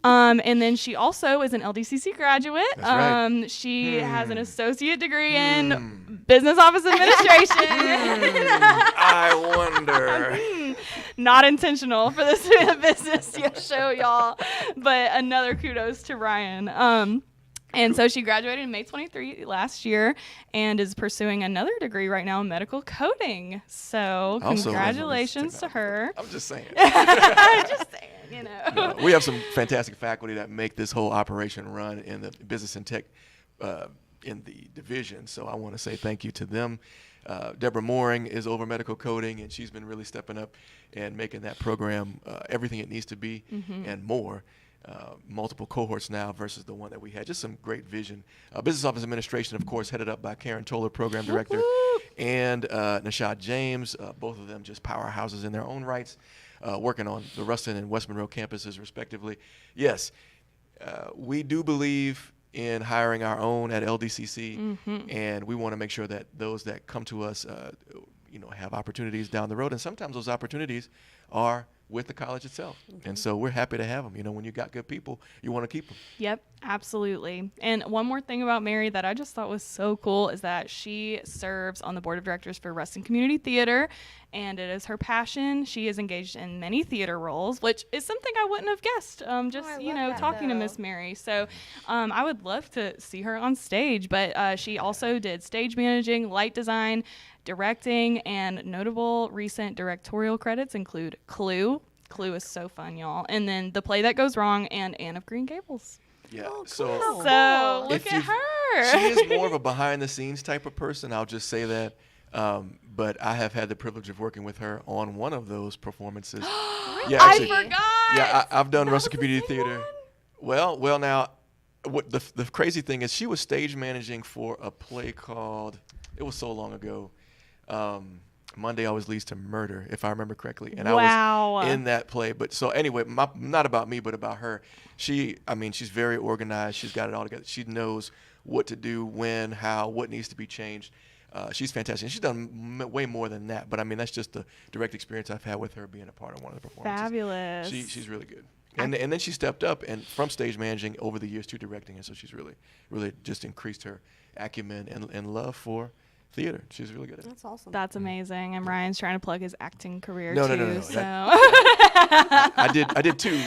A: And then she also is an LDCC graduate.
B: That's right.
A: She has an associate degree in business office administration.
B: I wonder.
A: Not intentional for this business show, y'all. But another kudos to Ryan. And so she graduated in May 23 last year and is pursuing another degree right now in medical coding. So congratulations to her.
B: I'm just saying.
A: Just saying, you know.
B: We have some fantastic faculty that make this whole operation run in the business and tech in the division. So I want to say thank you to them. Deborah Mooring is over medical coding, and she's been really stepping up and making that program everything it needs to be and more. Multiple cohorts now versus the one that we had. Just some great vision. Business Office Administration, of course, headed up by Karen Toller, Program Director, and Nashad James, both of them just powerhouses in their own rights, working on the Ruston and West Monroe campuses, respectively. Yes, we do believe in hiring our own at LDCC, and we want to make sure that those that come to us, have opportunities down the road, and sometimes those opportunities are with the college itself. And so we're happy to have them. When you got good people, you want to keep them.
A: Yep, absolutely. And one more thing about Mary that I just thought was so cool is that she serves on the board of directors for Ruston Community Theater, and it is her passion. She is engaged in many theater roles, which is something I wouldn't have guessed, talking to Miss Mary. So I would love to see her on stage, but she also did stage managing, light design, directing, and notable recent directorial credits include Clue. Clue is so fun, y'all. And then The Play That Goes Wrong and Anne of Green Gables.
B: Yeah.
A: So look at her.
B: She is more of a behind-the-scenes type of person. I'll just say that. But I have had the privilege of working with her on one of those performances.
A: Yeah, actually, I forgot.
B: Yeah, I've done Ruston Community Theater. Well, now, what the crazy thing is, she was stage managing for a play called. It was so long ago. Monday always leads to murder, if I remember correctly. And I was in that play. But so anyway, not about me, but about her. She's very organized. She's got it all together. She knows what to do, when, how, what needs to be changed. She's fantastic. And she's done way more than that. But, that's just the direct experience I've had with her being a part of one of the performances.
A: Fabulous.
B: She's really good. And then she stepped up and from stage managing over the years to directing. And so she's really, really just increased her acumen and love for theater. She's really good at it.
C: That's awesome.
A: That's amazing. And Ryan's trying to plug his acting career
B: No.
A: So
B: I did 2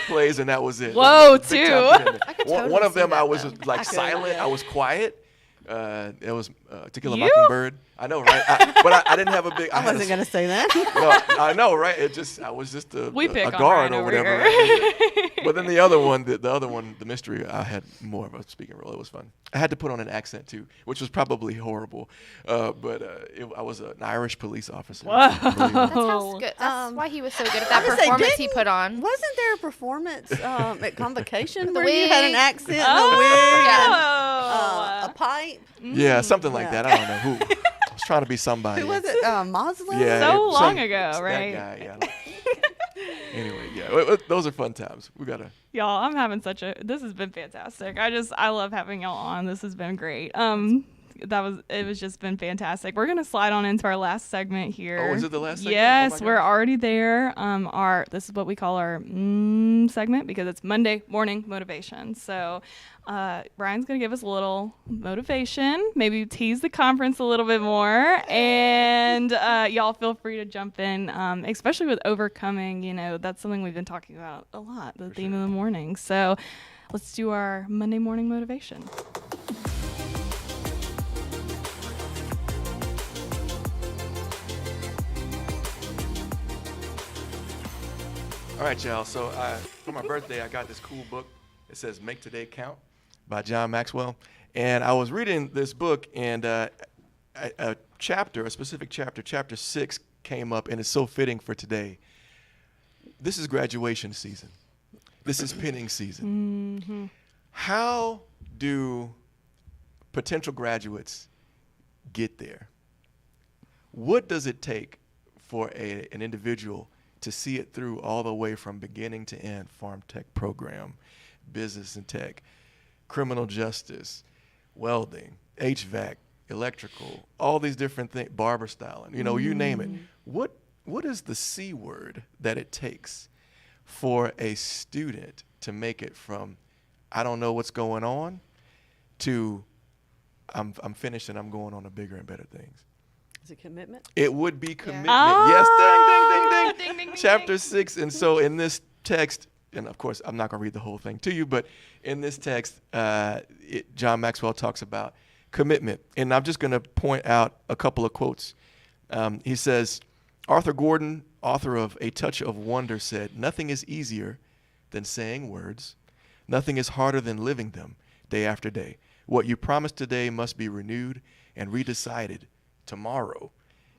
B: plays and that was it.
A: Whoa,
B: Big
A: 2.
B: time commitment.
C: I could
B: One
C: totally
B: of them
C: see
B: I
C: that,
B: was
C: though.
B: like
C: I could,
B: silent.
C: yeah.
B: I was quiet. It was To Kill a
A: You?
B: Mockingbird. I know, right? But I didn't have a big.
C: I wasn't going to say that.
B: No, I know, right? I was just a
A: pick on
B: guard
A: Ryan
B: or
A: over
B: whatever.
A: here.
B: But then the other one, the mystery, I had more of a speaking role. It was fun. I had to put on an accent too, which was probably horrible. I was an Irish police officer.
A: Whoa.
D: That sounds good. That's why he was so good at that
C: I was gonna say,
D: performance he put on.
C: Wasn't there a performance at Convocation
D: The
C: where you had an
D: wig.
C: accent,
A: Oh.
C: and a wig,
A: Oh.
C: and a pipe?
B: Yeah, something like
C: Yeah.
B: that. I don't know who. I was trying to be somebody.
C: Who was it? Mosley?
B: Yeah,
A: So
B: some-
A: long ago, right?
B: That guy, yeah. Anyway, yeah, those are fun times. We gotta.
A: Y'all, I'm having this has been fantastic. I love having y'all on. This has been great. It was just been fantastic. We're gonna slide on into our last segment here.
B: Oh, is it the last segment?
A: Yes,
B: Oh my
A: we're
B: gosh.
A: already there. This is what we call our segment because it's Monday morning motivation. So, Ryan's gonna give us a little motivation, maybe tease the conference a little bit more, and y'all feel free to jump in, especially with overcoming. That's something we've been talking about a lot. The theme of the morning. So, let's do our Monday morning motivation.
B: All right, y'all. So for my birthday, I got this cool book. It says "Make Today Count" by John Maxwell. And I was reading this book, and a specific chapter, chapter 6, came up, and it's so fitting for today. This is graduation season. This is pinning season.
A: Mm-hmm.
B: How do potential graduates get there? What does it take for an individual to see it through all the way from beginning to end? Farm tech program, business and tech, criminal justice, welding, HVAC, electrical, all these different things, barber styling, you name it. What is the C word that it takes for a student to make it from I don't know what's going on to I'm finished and I'm going on to bigger and better things?
C: Is it commitment?
B: It would be commitment.
A: Oh,
B: Yes, ding, ding, ding,
A: ding, ding, ding,
B: Chapter
A: ding.
B: 6. And so in this text, and of course, I'm not going to read the whole thing to you, but in this text, John Maxwell talks about commitment. And I'm just going to point out a couple of quotes. He says, Arthur Gordon, author of A Touch of Wonder, said, "Nothing is easier than saying words. Nothing is harder than living them day after day. What you promise today must be renewed and redecided tomorrow,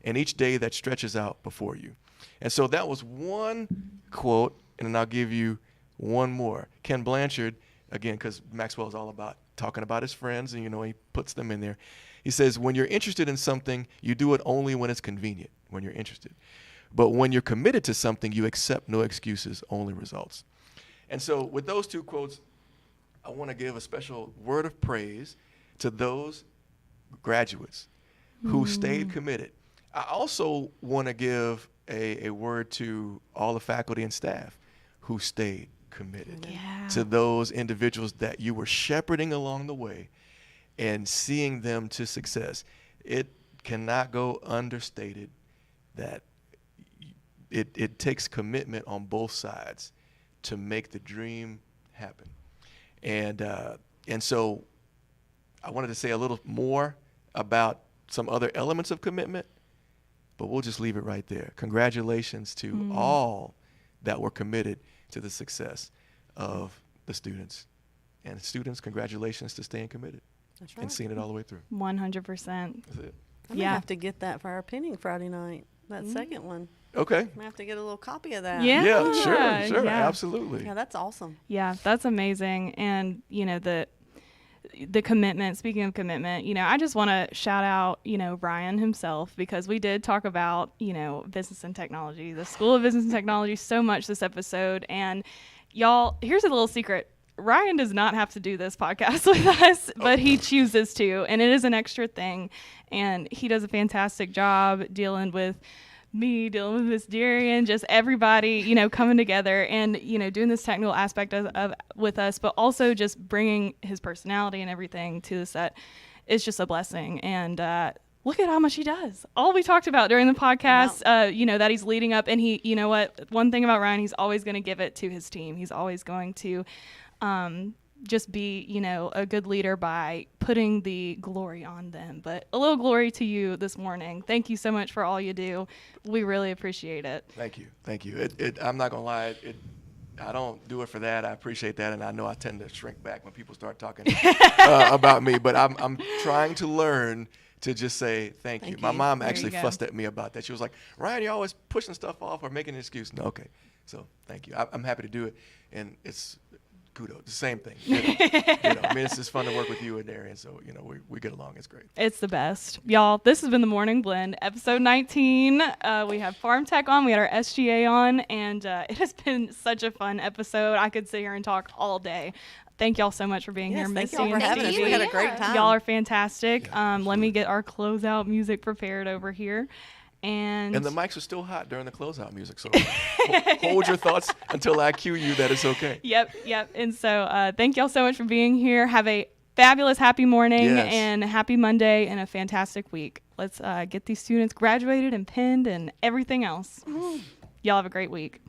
B: and each day that stretches out before you." And so that was one quote, and then I'll give you one more. Ken Blanchard, again, because Maxwell is all about talking about his friends, and he puts them in there. He says, when you're interested in something, you do it only when it's convenient, when you're interested. But when you're committed to something, you accept no excuses, only results. And so with those two quotes, I want to give a special word of praise to those graduates who stayed committed. I also want to give a word to all the faculty and staff who stayed committed.
A: Yeah.
B: To those individuals that you were shepherding along the way and seeing them to success. It cannot go understated that it takes commitment on both sides to make the dream happen. And so I wanted to say a little more about some other elements of commitment, but we'll just leave it right there. Congratulations to all that were committed to the success of the students. And students, congratulations to staying committed
C: That's right.
B: and seeing it all the way through.
A: 100%.
B: That's it.
C: I may
A: Yeah.
C: have to get that for our pinning Friday night. That second one.
B: Okay.
C: I'm going to have to get a little copy of that.
A: Yeah.
B: Sure,
A: yeah.
B: absolutely.
C: Yeah, that's awesome.
A: Yeah, that's amazing. And, the commitment, speaking of commitment, I just want to shout out, Ryan himself, because we did talk about, business and technology, the School of Business and Technology so much this episode. And y'all, here's a little secret. Ryan does not have to do this podcast with us, but he chooses to, and it is an extra thing. And he does a fantastic job dealing with me, dealing with Miss Darian, just everybody, coming together and, doing this technical aspect of with us, but also just bringing his personality and everything to the set is just a blessing. And look at how much he does. All we talked about during the podcast, that he's leading up, and he, one thing about Ryan, he's always going to give it to his team. He's always going to just be, a good leader by putting the glory on them. But a little glory to you this morning. Thank you so much for all you do. We really appreciate it.
B: Thank you. I'm not going to lie. I don't do it for that. I appreciate that. And I know I tend to shrink back when people start talking about me. But I'm trying to learn to just say thank you. My mom actually fussed at me about that. She was like, Ryan, you're always pushing stuff off or making an excuse. No, okay. So thank you. I'm happy to do it. And it's kudos. The same thing. I mean, it's just fun to work with you and Darian. So, we get along. It's great.
A: It's the best. Y'all, this has been the Morning Blend, episode 19. We have Farm Tech on. We had our SGA on. And it has been such a fun episode. I could sit here and talk all day. Thank y'all so much for being here,
C: Thank
A: Misty
C: y'all for
A: and
C: having us.
A: Stevie.
C: We had a great time.
A: Y'all are fantastic.
B: Yeah,
A: let me get our closeout music prepared over here. And
B: the mics are still hot during the closeout music, so hold your thoughts until I cue you that it's okay.
A: Yep. And so thank y'all so much for being here. Have a fabulous, happy morning and happy Monday and a fantastic week. Let's get these students graduated and pinned and everything else. Y'all have a great week.